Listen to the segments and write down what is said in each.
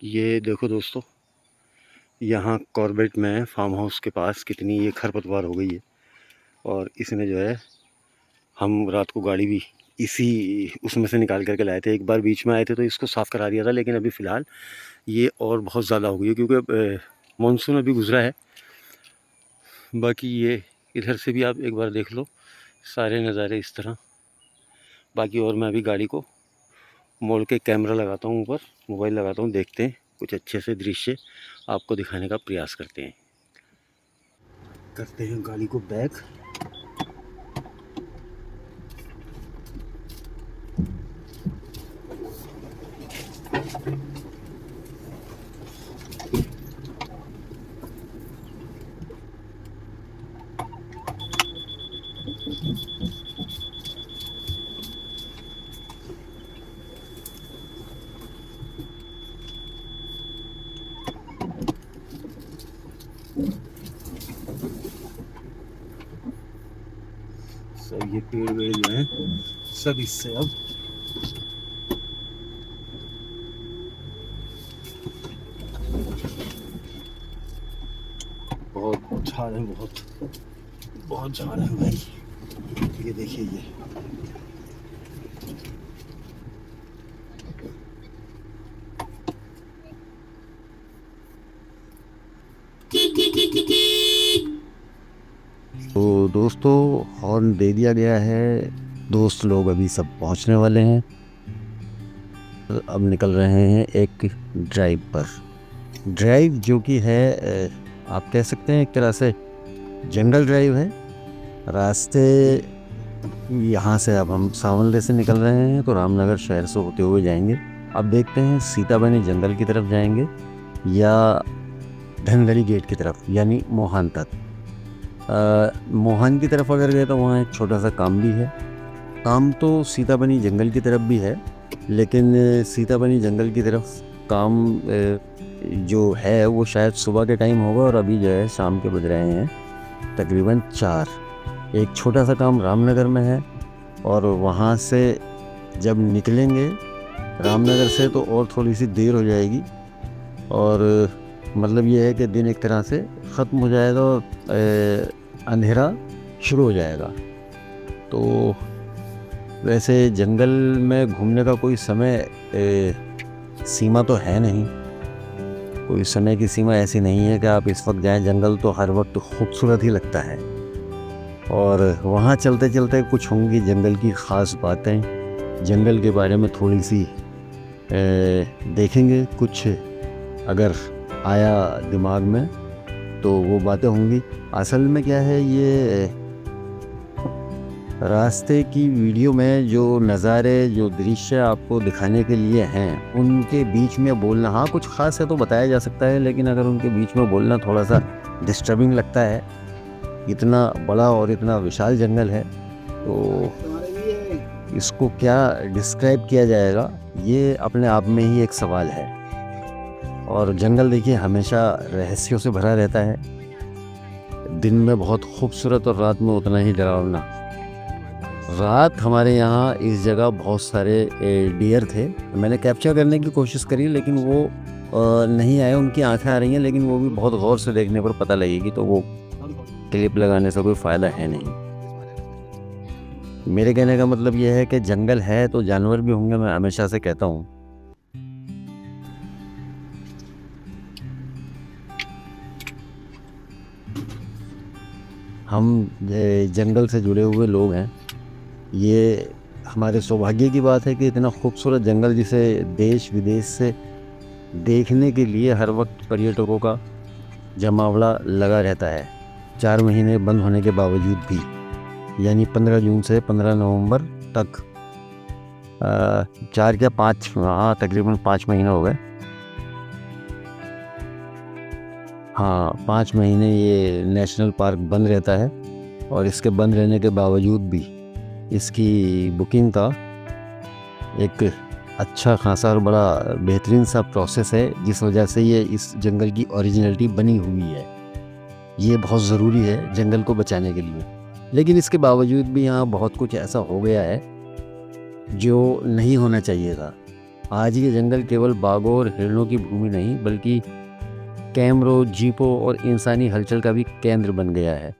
ये देखो दोस्तों, यहाँ कॉर्बेट में फार्म हाउस के पास कितनी ये खरपतवार हो गई है। और इसने जो है, हम रात को गाड़ी भी इसी उसमें से निकाल करके लाए थे। एक बार बीच में आए थे तो इसको साफ़ करा दिया था, लेकिन अभी फ़िलहाल ये और बहुत ज़्यादा हो गई है क्योंकि मानसून अभी गुज़रा है। बाकी ये इधर से भी आप एक बार देख लो, सारे नज़ारे इस तरह। बाकी और मैं अभी गाड़ी को मोड़ के कैमरा लगाता हूँ, ऊपर मोबाइल लगाता हूँ, देखते हैं कुछ अच्छे से दृश्य आपको दिखाने का प्रयास करते हैं गाड़ी को बैक। सब ये पेड़ वेड़ जो है सब इससे अब बहुत झाड़ है, बहुत झाड़ है भाई। ये देखिए ये तो दोस्तों, हॉर्न दे दिया गया है। दोस्त लोग अभी सब पहुंचने वाले हैं। अब निकल रहे हैं एक ड्राइव पर। ड्राइव जो कि है, आप कह सकते हैं एक तरह से जंगल ड्राइव है। रास्ते यहाँ से अब हम सावनले से निकल रहे हैं तो रामनगर शहर से होते हुए जाएंगे। अब देखते हैं सीताबनी जंगल की तरफ जाएंगे या धनगढ़ी गेट की तरफ, यानी मोहान तक। मोहान की तरफ अगर गए तो वहाँ एक छोटा सा काम भी है। काम तो सीताबनी जंगल की तरफ भी है, लेकिन सीताबनी जंगल की तरफ काम जो है वो शायद सुबह के टाइम होगा, और अभी जो है शाम के बज रहे हैं तकरीबन 4। एक छोटा सा काम रामनगर में है, और वहाँ से जब निकलेंगे रामनगर से तो और थोड़ी सी देर हो जाएगी। और मतलब ये है कि दिन एक तरह से ख़त्म हो जाएगा और अंधेरा शुरू हो जाएगा। तो वैसे जंगल में घूमने का कोई समय सीमा तो है नहीं, कोई समय की सीमा ऐसी नहीं है कि आप इस वक्त जाएं। जंगल तो हर वक्त खूबसूरत ही लगता है, और वहाँ चलते चलते कुछ होंगी जंगल की ख़ास बातें, जंगल के बारे में थोड़ी सी देखेंगे। कुछ अगर आया दिमाग में तो वो बातें होंगी। असल में क्या है, ये रास्ते की वीडियो में जो नज़ारे, जो दृश्य आपको दिखाने के लिए हैं, उनके बीच में बोलना, हाँ कुछ ख़ास है तो बताया जा सकता है, लेकिन अगर उनके बीच में बोलना थोड़ा सा डिस्टर्बिंग लगता है। इतना बड़ा और इतना विशाल जंगल है, तो इसको क्या डिस्क्राइब किया जाएगा, ये अपने आप में ही एक सवाल है। और जंगल देखिए हमेशा रहस्यों से भरा रहता है। दिन में बहुत खूबसूरत और रात में उतना ही डरावना। रात हमारे यहाँ इस जगह बहुत सारे डियर थे। मैंने कैप्चर करने की कोशिश करी, लेकिन वो नहीं आए। उनकी आंखें आ रही हैं, लेकिन वो भी बहुत गौर से देखने पर पता लगेगी, तो वो क्लिप लगाने से कोई फ़ायदा है नहीं। मेरे कहने का मतलब ये है कि जंगल है तो जानवर भी होंगे, मैं हमेशा से कहता हूँ। हम जंगल से जुड़े हुए लोग हैं। ये हमारे सौभाग्य की बात है कि इतना खूबसूरत जंगल, जिसे देश विदेश से देखने के लिए हर वक्त पर्यटकों का जमावड़ा लगा रहता है, 4 महीने बंद होने के बावजूद भी, यानी 15 जून से 15 नवंबर तक। 4 या 5, हाँ तकरीबन 5 महीने हो गए। हाँ 5 महीने ये नेशनल पार्क बंद रहता है, और इसके बंद रहने के बावजूद भी इसकी बुकिंग का एक अच्छा खासा और बड़ा बेहतरीन सा प्रोसेस है, जिस वजह से ये इस जंगल की ओरिजिनलिटी बनी हुई है। ये बहुत ज़रूरी है जंगल को बचाने के लिए। लेकिन इसके बावजूद भी यहाँ बहुत कुछ ऐसा हो गया है जो नहीं होना चाहिए था। आज ये जंगल केवल बाघों और हिरणों की भूमि नहीं बल्कि कैमरों, जीपों और इंसानी हलचल का भी केंद्र बन गया है।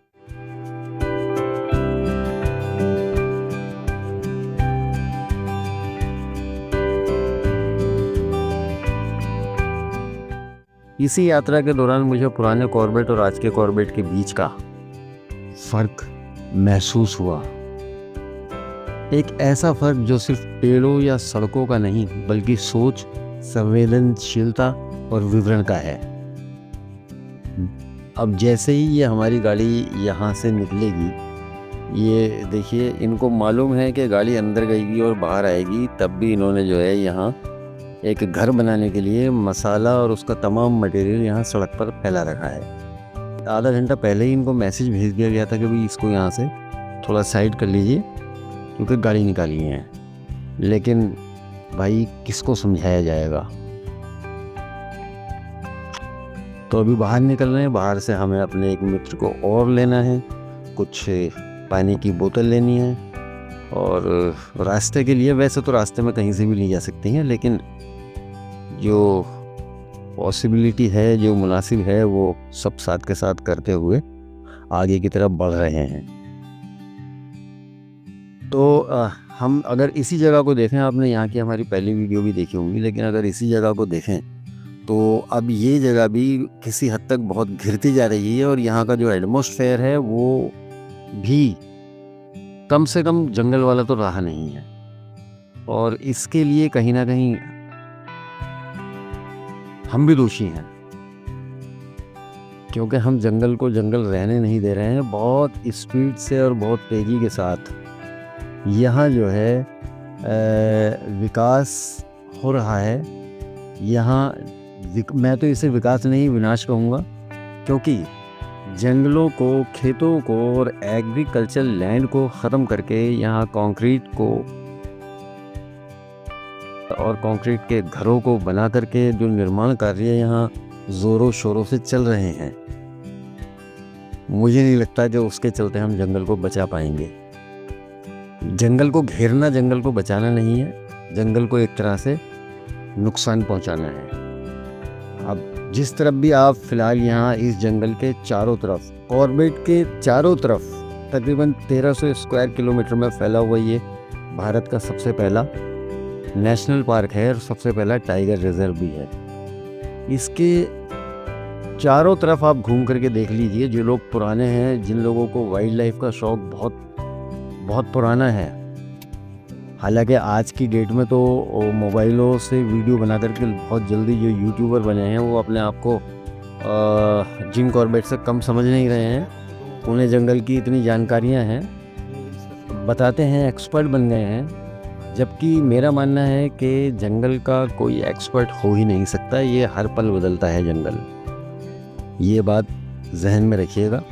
इसी यात्रा के दौरान मुझे पुराने कॉर्बेट और आज के कॉर्बेट के बीच का फर्क महसूस हुआ। एक ऐसा फर्क जो सिर्फ पेड़ों या सड़कों का नहीं बल्कि सोच, संवेदनशीलता और विवरण का है। अब जैसे ही ये हमारी गाड़ी यहाँ से निकलेगी, ये देखिए, इनको मालूम है कि गाड़ी अंदर गएगी और बाहर आएगी, तब भी इन्होंने जो है यहाँ एक घर बनाने के लिए मसाला और उसका तमाम मटेरियल यहाँ सड़क पर फैला रखा है। आधा घंटा पहले ही इनको मैसेज भेज दिया गया था कि भाई इसको यहाँ से थोड़ा साइड कर लीजिए क्योंकि गाड़ी निकाली है। लेकिन भाई किसको समझाया जाएगा। तो अभी बाहर निकल रहे हैं। बाहर से हमें अपने एक मित्र को और लेना है, कुछ पानी की बोतल लेनी है और रास्ते के लिए, वैसे तो रास्ते में कहीं से भी नहीं जा सकती हैं, लेकिन जो पॉसिबिलिटी है, जो मुनासिब है, वो सब साथ के साथ करते हुए आगे की तरफ बढ़ रहे हैं। तो हम अगर इसी जगह को देखें, आपने यहाँ की हमारी पहली वीडियो भी देखी होंगी, लेकिन अगर इसी जगह को देखें तो अब ये जगह भी किसी हद तक बहुत घिरती जा रही है और यहाँ का जो एटमॉस्फेयर है वो भी कम से कम जंगल वाला तो रहा नहीं है। और इसके लिए कहीं ना कहीं हम भी दोषी हैं, क्योंकि हम जंगल को जंगल रहने नहीं दे रहे हैं। बहुत स्पीड से और बहुत तेज़ी के साथ यहाँ जो है विकास हो रहा है। यहाँ मैं तो इसे विकास नहीं, विनाश कहूँगा, क्योंकि जंगलों को, खेतों को और एग्रीकल्चर लैंड को ख़त्म करके यहाँ कंक्रीट को और कंक्रीट के घरों को बना करके जो निर्माण कार्य यहाँ ज़ोरों शोरों से चल रहे हैं, मुझे नहीं लगता जो उसके चलते हम जंगल को बचा पाएंगे। जंगल को घेरना जंगल को बचाना नहीं है, जंगल को एक तरह से नुकसान पहुंचाना है। अब जिस तरफ भी आप फिलहाल यहाँ इस जंगल के चारों तरफ, कॉर्बेट के चारों तरफ तकरीबन 1300 स्क्वायर किलोमीटर में फैला हुआ ये भारत का सबसे पहला नेशनल पार्क है और सबसे पहला टाइगर रिजर्व भी है। इसके चारों तरफ आप घूम करके देख लीजिए। जो लोग पुराने हैं, जिन लोगों को वाइल्ड लाइफ का शौक़ बहुत पुराना है, हालांकि आज की डेट में तो मोबाइलों से वीडियो बना करके बहुत जल्दी जो यूट्यूबर बने हैं वो अपने आप को जिम कॉर्बेट से कम समझ नहीं रहे हैं। उन्हें जंगल की इतनी जानकारियां हैं, बताते हैं, एक्सपर्ट बन गए हैं। जबकि मेरा मानना है कि जंगल का कोई एक्सपर्ट हो ही नहीं सकता, ये हर पल बदलता है जंगल। ये बात जहन में रखिएगा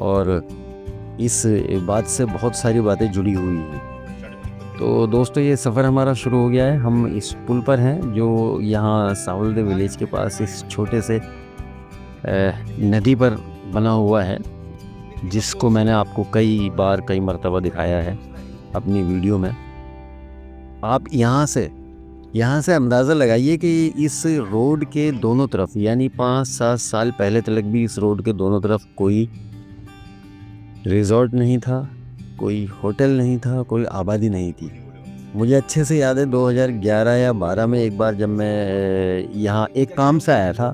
और इस बात से बहुत सारी बातें जुड़ी हुई हैं। तो दोस्तों, ये सफ़र हमारा शुरू हो गया है। हम इस पुल पर हैं जो यहाँ सावलदे विलेज के पास इस छोटे से नदी पर बना हुआ है, जिसको मैंने आपको कई बार कई मर्तबा दिखाया है अपनी वीडियो में। आप यहाँ से अंदाज़ा लगाइए कि इस रोड के दोनों तरफ, यानी 5-7 साल पहले तक भी इस रोड के दोनों तरफ कोई रिज़ॉर्ट नहीं था, कोई होटल नहीं था, कोई आबादी नहीं थी। मुझे अच्छे से याद है 2011 या 12 में एक बार जब मैं यहाँ एक काम से आया था।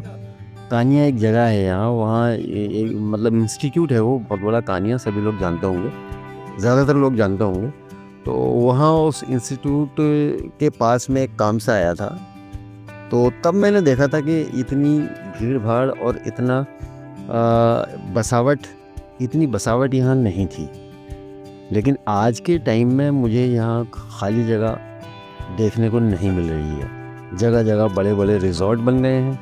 कानिया एक जगह है यहाँ, वहाँ एक मतलब इंस्टीट्यूट है, वो बहुत बड़ा कानिया, सभी लोग जानते होंगे, ज़्यादातर लोग जानते होंगे। तो वहाँ उस इंस्टीट्यूट के पास में एक काम से आया था। तो तब मैंने देखा था कि इतनी भीड़ भाड़ और इतनी बसावट यहाँ नहीं थी। लेकिन आज के टाइम में मुझे यहाँ खाली जगह देखने को नहीं मिल रही है। जगह जगह बड़े बड़े रिज़ॉर्ट बन गए हैं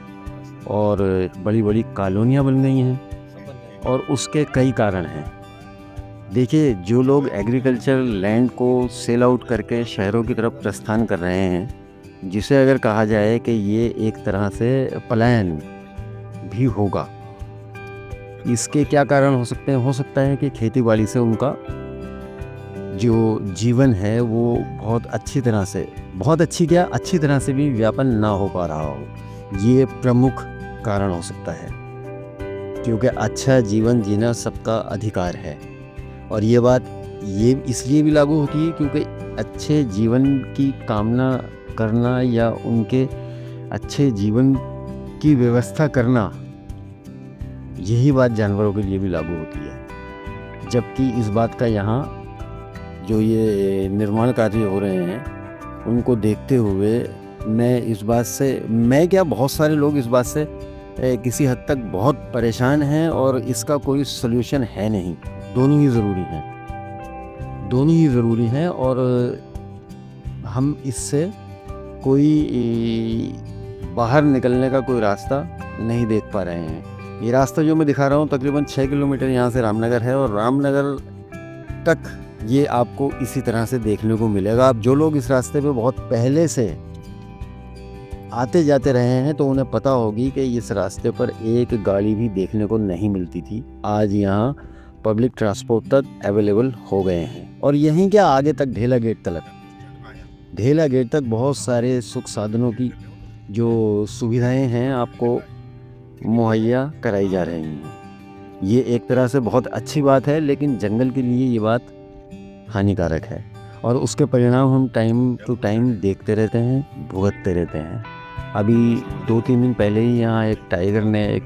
और बड़ी बड़ी कॉलोनियाँ बन गई हैं और उसके कई कारण हैं। देखिए, जो लोग एग्रीकल्चर लैंड को सेल आउट करके शहरों की तरफ प्रस्थान कर रहे हैं, जिसे अगर कहा जाए कि ये एक तरह से पलायन भी होगा, इसके क्या कारण हो सकते हैं? हो सकता है कि खेतीबाड़ी से उनका जो जीवन है वो बहुत अच्छी तरह से बहुत अच्छी तरह से भी व्यापन ना हो पा रहा हो, ये प्रमुख कारण हो सकता है। क्योंकि अच्छा जीवन जीना सबका अधिकार है, और ये बात ये इसलिए भी लागू होती है क्योंकि अच्छे जीवन की कामना करना या उनके अच्छे जीवन की व्यवस्था करना, यही बात जानवरों के लिए भी लागू होती है। जबकि इस बात का यहाँ जो ये निर्माण कार्य हो रहे हैं उनको देखते हुए बहुत सारे लोग इस बात से किसी हद तक बहुत परेशान हैं, और इसका कोई सल्यूशन है नहीं। दोनों ही ज़रूरी हैं और हम इससे कोई बाहर निकलने का कोई रास्ता नहीं देख पा रहे हैं। ये रास्ता जो मैं दिखा रहा हूँ तकरीबन 6 किलोमीटर यहाँ से रामनगर है, और रामनगर तक ये आपको इसी तरह से देखने को मिलेगा। अब जो लोग इस रास्ते पे बहुत पहले से आते जाते रहे हैं तो उन्हें पता होगी कि इस रास्ते पर एक गाड़ी भी देखने को नहीं मिलती थी। आज यहाँ पब्लिक ट्रांसपोर्ट तक अवेलेबल हो गए हैं, और यहीं क्या आगे तक ढेला गेट तक बहुत सारे सुख साधनों की जो सुविधाएं हैं आपको मुहैया कराई जा रही हैं। ये एक तरह से बहुत अच्छी बात है, लेकिन जंगल के लिए ये बात हानिकारक है, और उसके परिणाम हम टाइम टू टाइम देखते रहते हैं, भुगतते रहते हैं। अभी 2-3 दिन पहले ही यहाँ एक टाइगर ने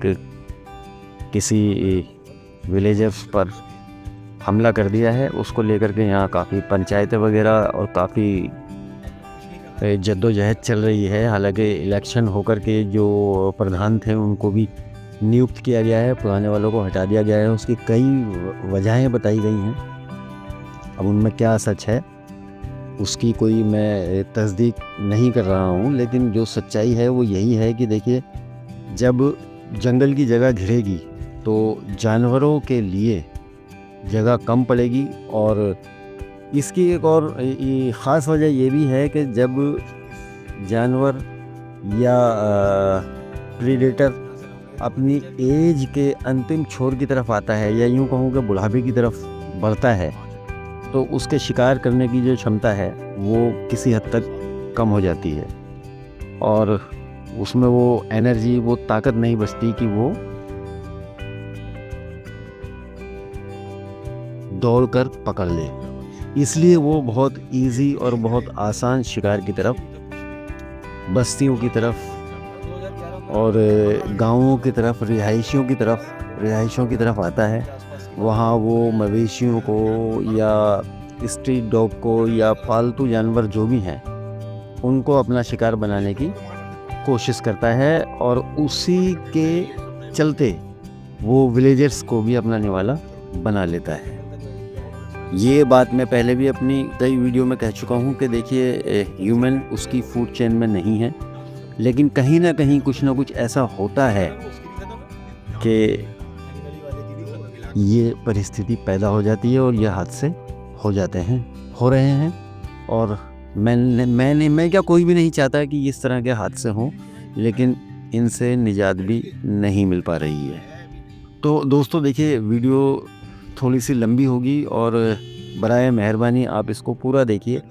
किसी विलेजर्स पर हमला कर दिया है। उसको लेकर के यहाँ काफ़ी पंचायतें वगैरह और काफ़ी जद्दोजहद चल रही है। हालांकि इलेक्शन होकर के जो प्रधान थे उनको भी नियुक्त किया गया है, पुराने वालों को हटा दिया गया है। उसकी कई वजहें बताई गई हैं, अब उनमें क्या सच है उसकी कोई मैं तस्दीक नहीं कर रहा हूँ, लेकिन जो सच्चाई है वो यही है कि देखिए, जब जंगल की जगह घिरेगी तो जानवरों के लिए जगह कम पड़ेगी। और इसकी एक और ख़ास वजह ये भी है कि जब जानवर या प्रीडेटर अपनी एज के अंतिम छोर की तरफ आता है, या यूँ कहूँ कि बुढ़ापे की तरफ बढ़ता है, तो उसके शिकार करने की जो क्षमता है वो किसी हद तक कम हो जाती है, और उसमें वो एनर्जी, वो ताकत नहीं बचती कि वो दौड़ कर पकड़ ले। इसलिए वो बहुत इजी और बहुत आसान शिकार की तरफ, बस्तियों की तरफ और गांवों की तरफ, रिहाइशों की तरफ आता है। वहाँ वो मवेशियों को या स्ट्रीट डॉग को या पालतू जानवर जो भी हैं उनको अपना शिकार बनाने की कोशिश करता है, और उसी के चलते वो विलेजर्स को भी अपना निवाला बना लेता है। ये बात मैं पहले भी अपनी कई वीडियो में कह चुका हूँ कि देखिए, ह्यूमन उसकी फूड चेन में नहीं है, लेकिन कहीं ना कहीं कुछ ना कुछ ऐसा होता है कि ये परिस्थिति पैदा हो जाती है और ये हादसे हो रहे हैं। और मैं क्या कोई भी नहीं चाहता कि इस तरह के हादसे हों, लेकिन इनसे निजात भी नहीं मिल पा रही है। तो दोस्तों देखिए, वीडियो थोड़ी सी लंबी होगी और बराए मेहरबानी आप इसको पूरा देखिए।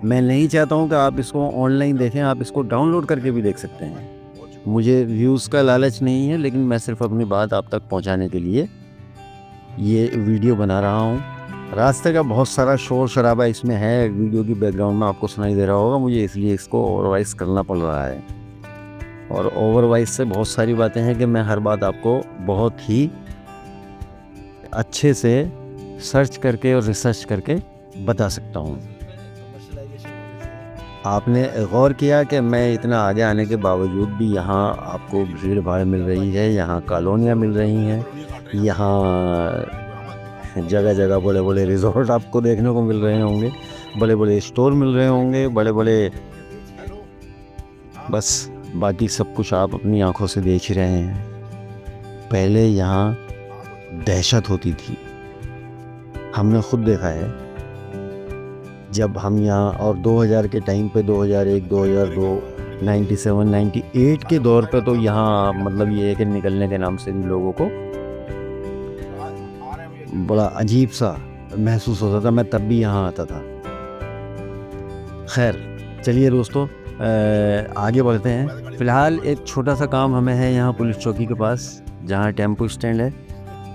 मैं नहीं चाहता हूँ कि आप इसको ऑनलाइन देखें, आप इसको डाउनलोड करके भी देख सकते हैं। मुझे व्यूज़ का लालच नहीं है, लेकिन मैं सिर्फ अपनी बात आप तक पहुँचाने के लिए ये वीडियो बना रहा हूँ। रास्ते का बहुत सारा शोर शराबा इसमें है, वीडियो की बैकग्राउंड में आपको सुनाई दे रहा होगा, मुझे इसलिए इसको ओवरवाइज करना पड़ रहा है। और ओवरवाइज से बहुत सारी बातें हैं कि मैं हर बात आपको बहुत ही अच्छे से सर्च करके और रिसर्च करके बता सकता हूँ। आपने गौर किया कि मैं इतना आगे आने के बावजूद भी यहाँ आपको भीड़ भाड़ मिल रही है, यहाँ कॉलोनियाँ मिल रही हैं, यहाँ जगह जगह बड़े बड़े रिजॉर्ट आपको देखने को मिल रहे होंगे, बड़े बड़े स्टोर मिल रहे होंगे, बड़े बड़े, बस बाकी सब कुछ आप अपनी आंखों से देख ही रहे हैं। पहले यहाँ दहशत होती थी, हमने खुद देखा है जब हम यहाँ, और 2000 के टाइम पे, 2001, 2002, 97, 98 के दौर पे तो यहाँ मतलब ये है कि निकलने के नाम से भी लोगों को बड़ा अजीब सा महसूस होता था। मैं तब भी यहाँ आता था। खैर, चलिए दोस्तों आगे बढ़ते हैं। फ़िलहाल एक छोटा सा काम हमें है यहाँ पुलिस चौकी के पास, जहाँ टेम्पो स्टैंड है।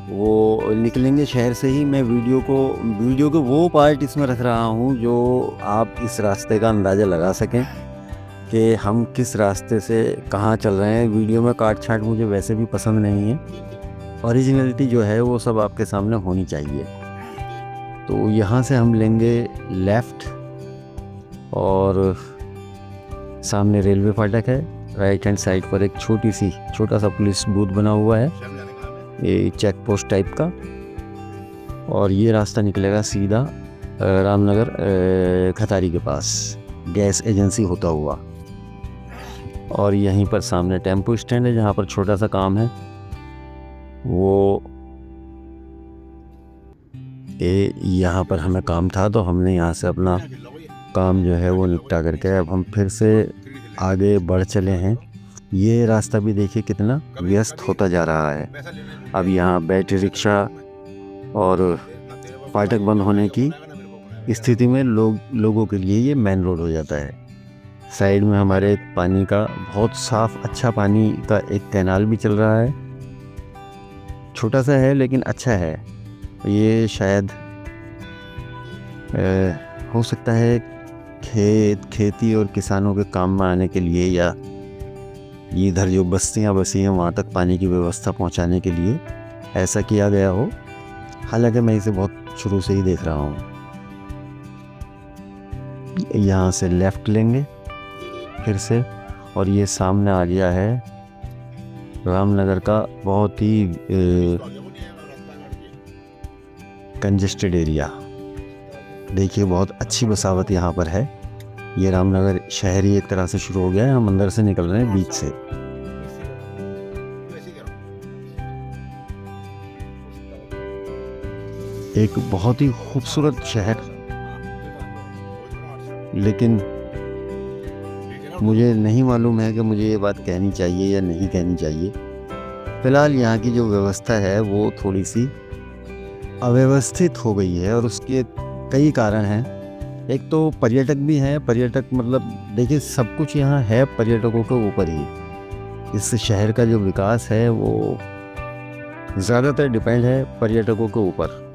वो निकलेंगे शहर से ही। मैं वीडियो को वो पार्ट इसमें रख रहा हूँ जो आप इस रास्ते का अंदाज़ा लगा सकें कि हम किस रास्ते से कहाँ चल रहे हैं। वीडियो में काट छाट मुझे वैसे भी पसंद नहीं है। ओरिजिनलिटी जो है वो सब आपके सामने होनी चाहिए। तो यहाँ से हम लेंगे लेफ़्ट और सामने रेलवे फाटक है। राइट हैंड साइड पर एक छोटा सा पुलिस बूथ बना हुआ है, ये चेक पोस्ट टाइप का। और ये रास्ता निकलेगा सीधा रामनगर खतारी के पास गैस एजेंसी होता हुआ। और यहीं पर सामने टेम्पो स्टैंड है जहाँ पर छोटा सा काम है। वो यहाँ पर हमें काम था तो हमने यहाँ से अपना काम जो है वो निपटा करके अब हम फिर से आगे बढ़ चले हैं। ये रास्ता भी देखिए कितना व्यस्त होता जा रहा है। अब यहाँ बैटरी रिक्शा और फाटक बंद होने की स्थिति में लोगों के लिए ये मेन रोड हो जाता है। साइड में हमारे पानी का बहुत साफ अच्छा पानी का एक कैनाल भी चल रहा है। छोटा सा है लेकिन अच्छा है। ये शायद हो सकता है खेती और किसानों के काम में आने के लिए, या इधर जो बस्तियां बसी हैं वहाँ तक पानी की व्यवस्था पहुँचाने के लिए ऐसा किया गया हो। हालांकि मैं इसे बहुत शुरू से ही देख रहा हूँ। यहाँ से लेफ़्ट लेंगे फिर से और ये सामने आ गया है रामनगर का बहुत ही कंजेस्टेड एरिया। देखिए बहुत अच्छी बसावट यहाँ पर है। ये रामनगर शहर ही एक तरह से शुरू हो गया है। हम अंदर से निकल रहे हैं बीच से। एक बहुत ही खूबसूरत शहर, लेकिन मुझे नहीं मालूम है कि मुझे ये बात कहनी चाहिए या नहीं कहनी चाहिए। फ़िलहाल यहाँ की जो व्यवस्था है वो थोड़ी सी अव्यवस्थित हो गई है और उसके कई कारण हैं। एक तो पर्यटक भी हैं। पर्यटक मतलब देखिए सब कुछ यहाँ है पर्यटकों के ऊपर ही। इस शहर का जो विकास है वो ज़्यादातर डिपेंड है पर्यटकों के ऊपर।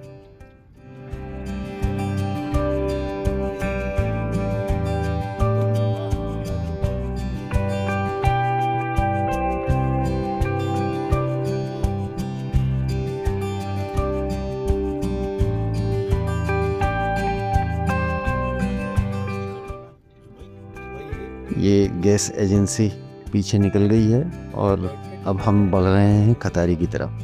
ये गैस एजेंसी पीछे निकल गई है और अब हम बढ़ रहे हैं खतारी की तरफ।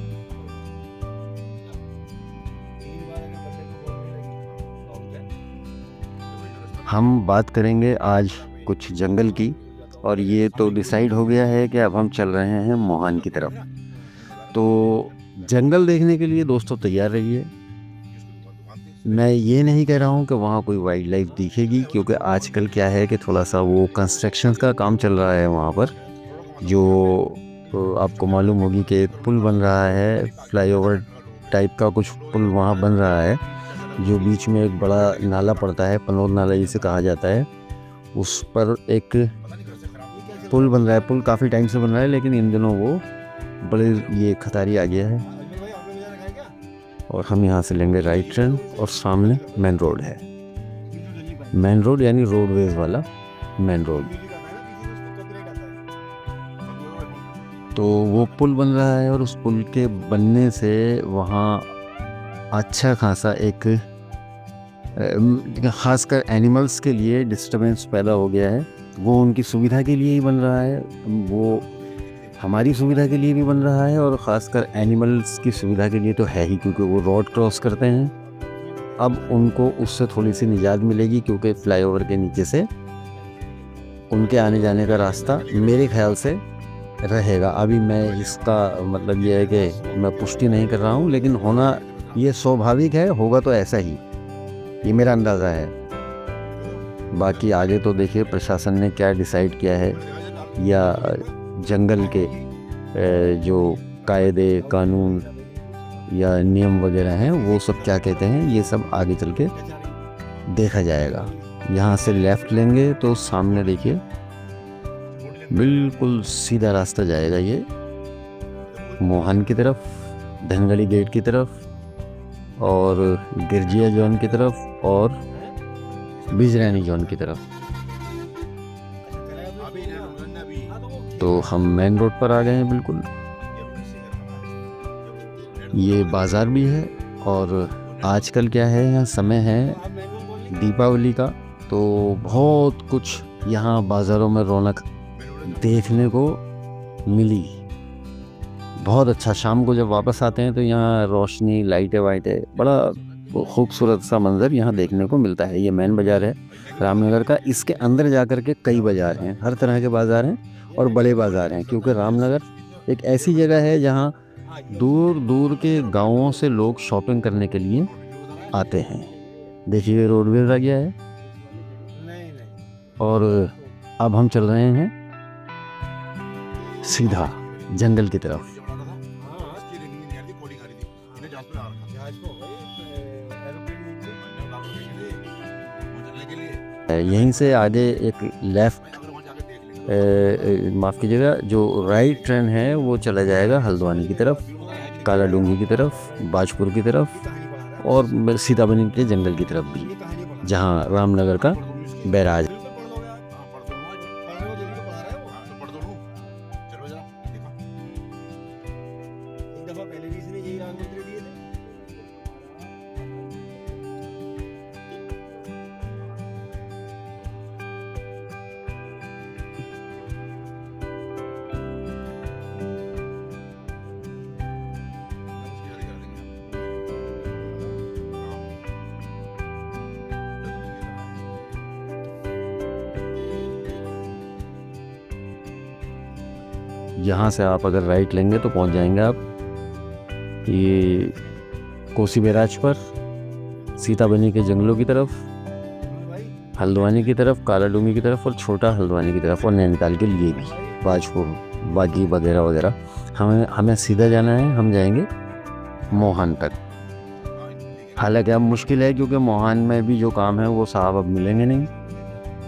हम बात करेंगे आज कुछ जंगल की, और ये तो डिसाइड हो गया है कि अब हम चल रहे हैं मोहान की तरफ। तो जंगल देखने के लिए दोस्तों तैयार रहिए। मैं ये नहीं कह रहा हूँ कि वहाँ कोई वाइल्ड लाइफ दिखेगी, क्योंकि आजकल क्या है कि थोड़ा सा वो कंस्ट्रक्शन का काम चल रहा है वहाँ पर। जो तो आपको मालूम होगी कि पुल बन रहा है, फ्लाईओवर टाइप का कुछ पुल वहाँ बन रहा है, जो बीच में एक बड़ा नाला पड़ता है, पनोर नाला जिसे कहा जाता है। उस पर एक पुल बन रहा है। पुल काफ़ी टाइम से बन रहा है लेकिन इन दिनों वो बड़े ये खतारी आ गया है। और हम यहाँ से लेंगे राइट टर्न और सामने मेन रोड है। मेन रोड यानी रोडवेज वाला मेन रोड। तो वो पुल बन रहा है और उस पुल के बनने से वहाँ अच्छा खासा एक ख़ासकर एनिमल्स के लिए डिस्टर्बेंस पैदा हो गया है। वो उनकी सुविधा के लिए ही बन रहा है, वो हमारी सुविधा के लिए भी बन रहा है और ख़ासकर एनिमल्स की सुविधा के लिए तो है ही, क्योंकि वो रोड क्रॉस करते हैं। अब उनको उससे थोड़ी सी निजात मिलेगी, क्योंकि फ्लाईओवर के नीचे से उनके आने जाने का रास्ता मेरे ख्याल से रहेगा। अभी मैं इसका मतलब ये है कि मैं पुष्टि नहीं कर रहा हूँ, लेकिन होना ये स्वाभाविक है, होगा तो ऐसा ही, ये मेरा अंदाज़ा है। बाकी आगे तो देखिए प्रशासन ने क्या डिसाइड किया है, या जंगल के जो कायदे कानून या नियम वगैरह हैं वो सब क्या कहते हैं, ये सब आगे चल के देखा जाएगा। यहाँ से लेफ़्ट लेंगे तो सामने देखिए बिल्कुल सीधा रास्ता जाएगा ये मोहन की तरफ, धनगढ़ी गेट की तरफ और गिरजिया जोन की तरफ और बिजरानी जोन की तरफ। तो हम मेन रोड पर आ गए हैं बिल्कुल। ये बाज़ार भी है और आजकल क्या है, यहाँ समय है दीपावली का, तो बहुत कुछ यहाँ बाज़ारों में रौनक देखने को मिली। बहुत अच्छा, शाम को जब वापस आते हैं तो यहाँ रोशनी, लाइटें वाइटें, बड़ा खूबसूरत सा मंज़र यहाँ देखने को मिलता है। ये मेन बाज़ार है रामनगर का। इसके अंदर जा कर के कई बाज़ार हैं, हर तरह के बाज़ार हैं और बड़े बाज़ार हैं, क्योंकि रामनगर एक ऐसी जगह है जहाँ दूर दूर के गांवों से लोग शॉपिंग करने के लिए आते हैं। देखिए रोडवेज आ गया है और अब हम चल रहे हैं सीधा जंगल की तरफ। यहीं से आगे एक लेफ़्ट माफ़ कीजिएगा, जो राइट टर्न है वो चला जाएगा हल्द्वानी की तरफ, काला डूंगी की तरफ, बाजपुर की तरफ और सीताबनी के जंगल की तरफ भी, जहाँ रामनगर का बैराज। यहाँ से आप अगर राइट लेंगे तो पहुँच जाएंगे आप ये कोसी बैराज पर, सीताबनी के जंगलों की तरफ, हल्द्वानी की तरफ, काला डूंगी की तरफ और छोटा हल्द्वानी की तरफ और नैनीताल के लिए भी, बाजपुर, बागी वगैरह वगैरह। हमें सीधा जाना है, हम जाएंगे मोहन तक। हालांकि अब मुश्किल है क्योंकि मोहन में भी जो काम है वो साहब अब मिलेंगे नहीं,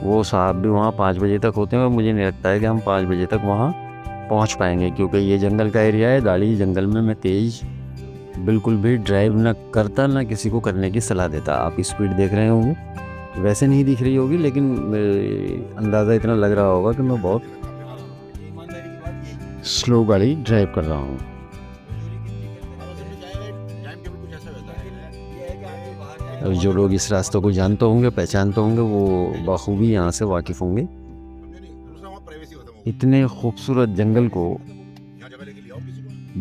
वो साहब भी वहाँ 5 बजे तक होते हैं और मुझे नहीं लगता है कि हम 5 बजे तक वहाँ पहुँच पाएंगे, क्योंकि ये जंगल का एरिया है। गाड़ी जंगल में मैं तेज़ बिल्कुल भी ड्राइव ना करता, ना किसी को करने की सलाह देता। आप स्पीड देख रहे होंगे, वैसे नहीं दिख रही होगी लेकिन अंदाज़ा इतना लग रहा होगा कि मैं बहुत स्लो गाड़ी ड्राइव कर रहा हूँ। जो लोग इस रास्ते को जानते होंगे, पहचानते होंगे, वो बखूबी यहाँ से वाकिफ़ होंगे। इतने खूबसूरत जंगल को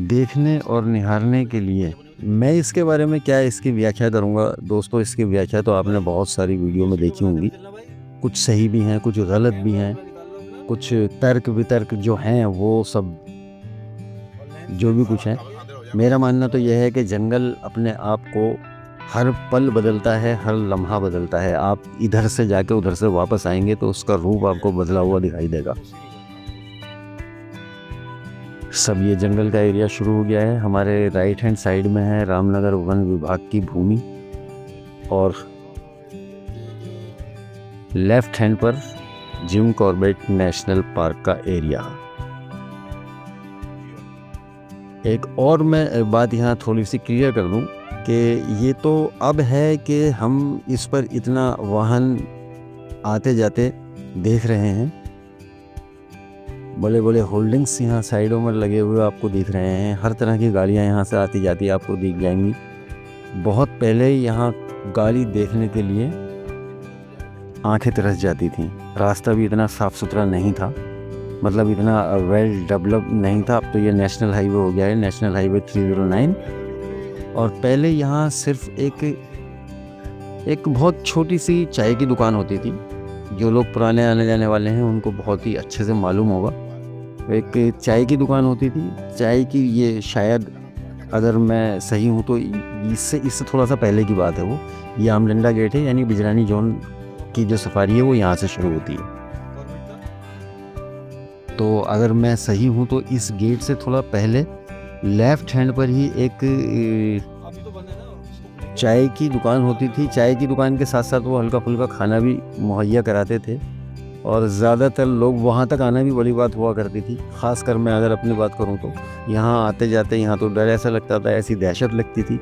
देखने और निहारने के लिए मैं इसके बारे में क्या इसकी व्याख्या करूँगा दोस्तों। इसकी व्याख्या तो आपने बहुत सारी वीडियो में देखी होंगी, कुछ सही भी हैं, कुछ गलत भी हैं, कुछ तर्क वितर्क जो हैं वो सब जो भी कुछ है। मेरा मानना तो यह है कि जंगल अपने आप को हर पल बदलता है, हर लम्हा बदलता है। आप इधर से जाके उधर से वापस आएंगे तो उसका रूप आपको बदला हुआ दिखाई देगा। सब ये जंगल का एरिया शुरू हो गया है। हमारे राइट हैंड साइड में है रामनगर वन विभाग की भूमि और लेफ्ट हैंड पर जिम कॉर्बेट नेशनल पार्क का एरिया। एक और मैं बात यहाँ थोड़ी सी क्लियर कर दूँ कि ये तो अब है कि हम इस पर इतना वाहन आते जाते देख रहे हैं, बड़े बड़े होल्डिंग्स यहाँ साइडों में लगे हुए आपको दिख रहे हैं। हर तरह की गाड़ियाँ यहाँ से आती जाती आपको दिख जाएंगी। बहुत पहले यहाँ गाड़ी देखने के लिए आंखें तरस जाती थी। रास्ता भी इतना साफ़ सुथरा नहीं था, मतलब इतना वेल डेवलप नहीं था। अब तो ये नेशनल हाईवे हो गया है, नेशनल हाईवे 309। और पहले यहाँ सिर्फ एक बहुत छोटी सी चाय की दुकान होती थी। जो लोग पुराने आने जाने वाले हैं उनको बहुत ही अच्छे से मालूम होगा। एक चाय की दुकान होती थी, चाय की, ये शायद अगर मैं सही हूँ तो इससे थोड़ा सा पहले की बात है वो। ये आमडंडा गेट है, यानी बिजरानी जोन की जो सफारी है वो यहाँ से शुरू होती है। तो अगर मैं सही हूँ तो इस गेट से थोड़ा पहले लेफ़्ट हैंड पर ही एक चाय की दुकान होती थी। चाय की दुकान के साथ साथ वो हल्का फुल्का खाना भी मुहैया कराते थे और ज़्यादातर लोग वहाँ तक आना भी बड़ी बात हुआ करती थी। ख़ासकर मैं अगर अपनी बात करूँ तो यहाँ आते जाते यहाँ तो डर ऐसा लगता था, ऐसी दहशत लगती थी।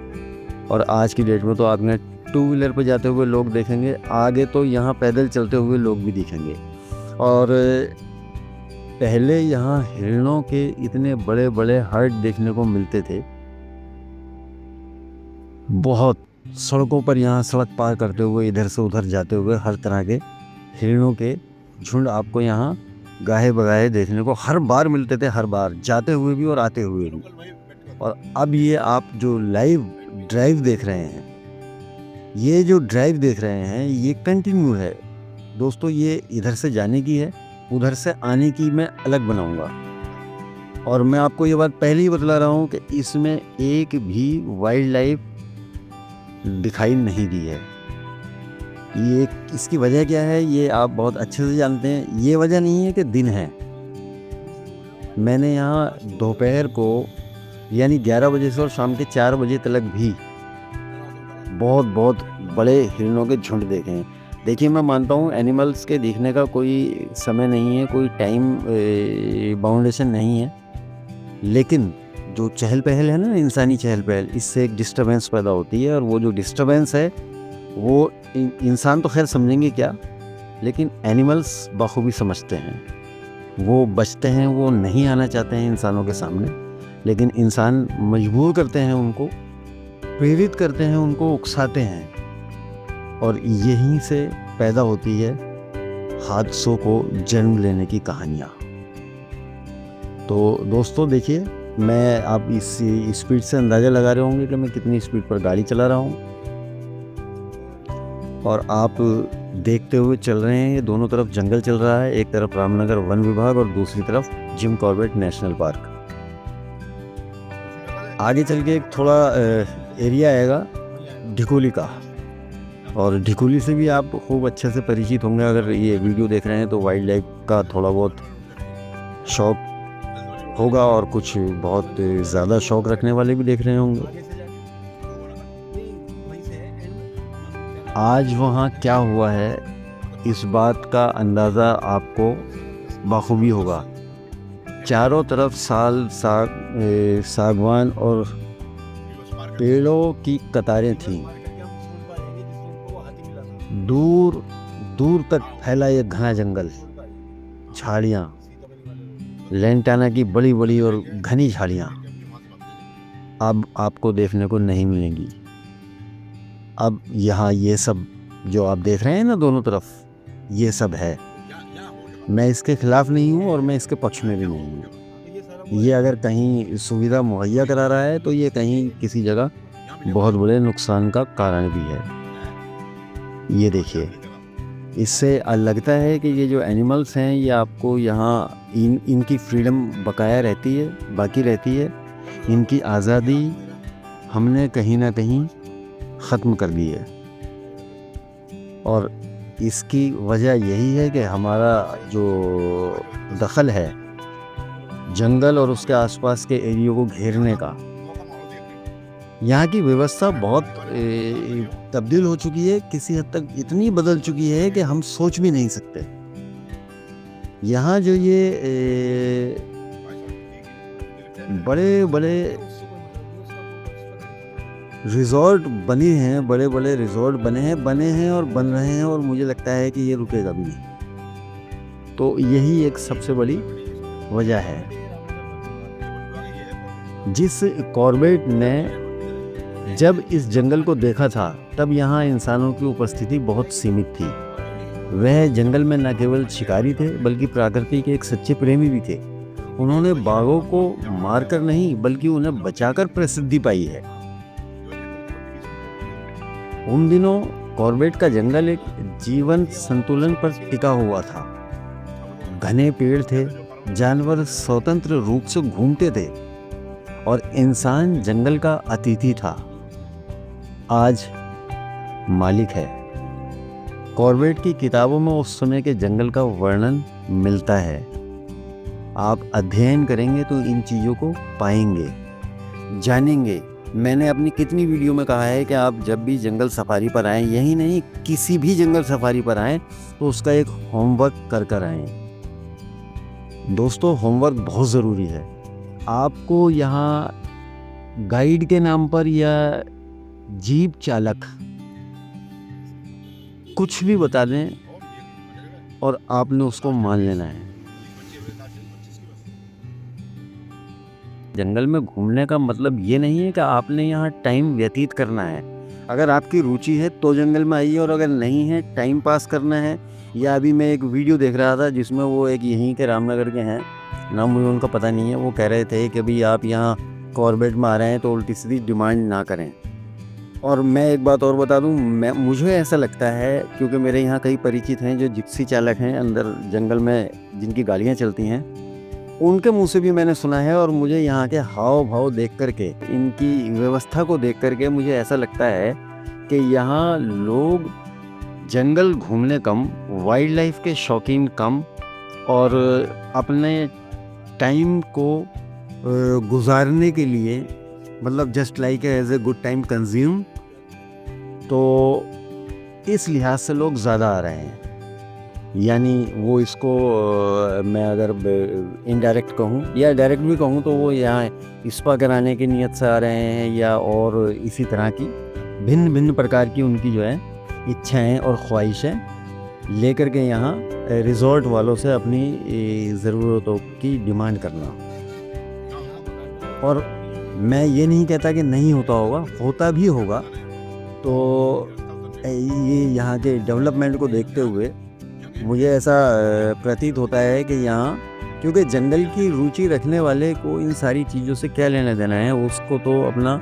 और आज की डेट में तो आपने टू व्हीलर पर जाते हुए लोग देखेंगे, आगे तो यहाँ पैदल चलते हुए लोग भी दिखेंगे। और पहले यहाँ हिरणों के इतने बड़े बड़े हर्ट देखने को मिलते थे, बहुत। सड़कों पर यहाँ सड़क पार करते हुए इधर से उधर जाते हुए हर तरह के हिरणों के झुंड आपको यहाँ गाहे बगाहे देखने को हर बार मिलते थे, हर बार जाते हुए भी और आते हुए भी। और अब ये आप जो लाइव ड्राइव देख रहे हैं, ये जो ड्राइव देख रहे हैं ये कंटिन्यू है दोस्तों। ये इधर से जाने की है, उधर से आने की मैं अलग बनाऊंगा। और मैं आपको ये बात पहले ही बतला रहा हूँ कि इसमें एक भी वाइल्ड लाइफ दिखाई नहीं दी है। ये इसकी वजह क्या है ये आप बहुत अच्छे से जानते हैं। ये वजह नहीं है कि दिन है। मैंने यहाँ दोपहर को यानी 11 बजे से और शाम के 4 बजे तक भी बहुत बहुत बड़े हिरणों के झुंड देखे हैं। देखिए, मैं मानता हूँ एनिमल्स के देखने का कोई समय नहीं है, कोई टाइम बाउंडेशन नहीं है, लेकिन जो चहल पहल है ना, इंसानी चहल पहल, इससे एक डिस्टर्बेंस पैदा होती है। और वो जो डिस्टर्बेंस है वो इंसान तो खैर समझेंगे क्या, लेकिन एनिमल्स बखूबी समझते हैं। वो बचते हैं, वो नहीं आना चाहते हैं इंसानों के सामने, लेकिन इंसान मजबूर करते हैं उनको, प्रेरित करते हैं उनको, उकसाते हैं। और यहीं से पैदा होती है हादसों को जन्म लेने की कहानियाँ। तो दोस्तों देखिए, मैं आप इस स्पीड से अंदाज़ा लगा रहे होंगे कि मैं कितनी स्पीड पर गाड़ी चला रहा हूँ। और आप देखते हुए चल रहे हैं, ये दोनों तरफ जंगल चल रहा है, एक तरफ रामनगर वन विभाग और दूसरी तरफ जिम कॉर्बेट नेशनल पार्क। आगे चल के एक थोड़ा एरिया आएगा ढिकोली का, और ढिकोली से भी आप खूब अच्छे से परिचित होंगे अगर ये वीडियो देख रहे हैं तो। वाइल्ड लाइफ का थोड़ा बहुत शौक होगा और कुछ बहुत ज़्यादा शौक रखने वाले भी देख रहे होंगे। आज वहाँ क्या हुआ है इस बात का अंदाज़ा आपको बखूबी होगा। चारों तरफ सागवान और पेड़ों की कतारें थीं। दूर दूर तक फैला ये घना जंगल, झाड़ियाँ, लेंटाना की बड़ी बड़ी और घनी झाड़ियाँ अब आपको देखने को नहीं मिलेंगी। अब यहाँ ये सब जो आप देख रहे हैं ना दोनों तरफ, ये सब है। मैं इसके खिलाफ नहीं हूँ और मैं इसके पक्ष में भी नहीं हूँ। ये अगर कहीं सुविधा मुहैया करा रहा है तो ये कहीं किसी जगह बहुत बड़े नुकसान का कारण भी है। ये देखिए, इससे लगता है कि ये जो एनिमल्स हैं ये आपको यहाँ इनकी फ्रीडम बकाया रहती है, बाकी रहती है। इनकी आज़ादी हमने कहीं ना कहीं ख़त्म कर दी है। और इसकी वजह यही है कि हमारा जो दखल है जंगल और उसके आसपास के एरिया को घेरने का, यहाँ की व्यवस्था बहुत तब्दील हो चुकी है, किसी हद तक इतनी बदल चुकी है कि हम सोच भी नहीं सकते। यहाँ जो ये बड़े बड़े रिजॉर्ट बने हैं, बड़े बड़े रिजॉर्ट बने हैं और बन रहे हैं, और मुझे लगता है कि ये रुकेगा भी नहीं। तो यही एक सबसे बड़ी वजह है। जिस कॉर्बेट ने जब इस जंगल को देखा था तब यहाँ इंसानों की उपस्थिति बहुत सीमित थी। वह जंगल में न केवल शिकारी थे बल्कि प्रकृति के एक सच्चे प्रेमी भी थे। उन्होंने बाघों को मारकर नहीं बल्कि उन्हें बचाकर प्रसिद्धि पाई है। उन दिनों कॉर्बेट का जंगल एक जीवन संतुलन पर टिका हुआ था। घने पेड़ थे, जानवर स्वतंत्र रूप से घूमते थे और इंसान जंगल का अतिथि था। आज मालिक है। कॉर्बेट की किताबों में उस समय के जंगल का वर्णन मिलता है। आप अध्ययन करेंगे तो इन चीज़ों को पाएंगे, जानेंगे मैंने अपनी कितनी वीडियो में कहा है कि आप जब भी जंगल सफारी पर आएँ, यही नहीं किसी भी जंगल सफारी पर आएँ तो उसका एक होमवर्क कर कर आएँ। दोस्तों, होमवर्क बहुत ज़रूरी है। आपको यहाँ गाइड के नाम पर या जीप चालक कुछ भी बता दें और आपने उसको मान लेना है। जंगल में घूमने का मतलब ये नहीं है कि आपने यहाँ टाइम व्यतीत करना है। अगर आपकी रुचि है तो जंगल में आइए, और अगर नहीं है, टाइम पास करना है। या अभी मैं एक वीडियो देख रहा था जिसमें वो एक यहीं के रामनगर के हैं, नाम मुझे उनका पता नहीं है, वो कह रहे थे कि भाई आप यहाँ कॉर्बेट में आ रहे हैं तो उल्टी सीधी डिमांड ना करें। और मैं एक बात और बता दूं, मुझे ऐसा लगता है, क्योंकि मेरे यहाँ कई परिचित हैं जो जिप्सी चालक हैं अंदर जंगल में जिनकी गाड़ियाँ चलती हैं, उनके मुंह से भी मैंने सुना है। और मुझे यहाँ के हाव भाव देख करके, इनकी व्यवस्था को देख करके मुझे ऐसा लगता है कि यहाँ लोग जंगल घूमने कम, वाइल्ड लाइफ के शौकीन कम, और अपने टाइम को गुजारने के लिए, मतलब just like as a good time consume, तो इस लिहाज से लोग ज़्यादा आ रहे हैं। यानी वो इसको मैं अगर इनडायरेक्ट कहूँ या डायरेक्ट भी कहूँ तो वो यहाँ स्पा कराने की नीयत से आ रहे हैं, या और इसी तरह की भिन्न भिन्न प्रकार की उनकी जो है इच्छाएं और ख्वाहिशें लेकर के यहाँ रिजॉर्ट वालों से अपनी ज़रूरतों की डिमांड करना। और मैं ये नहीं कहता कि नहीं होता होगा, होता भी होगा। तो ये यहाँ के डेवलपमेंट को देखते हुए मुझे ऐसा प्रतीत होता है कि यहाँ, क्योंकि जंगल की रुचि रखने वाले को इन सारी चीज़ों से क्या लेना देना है, उसको तो अपना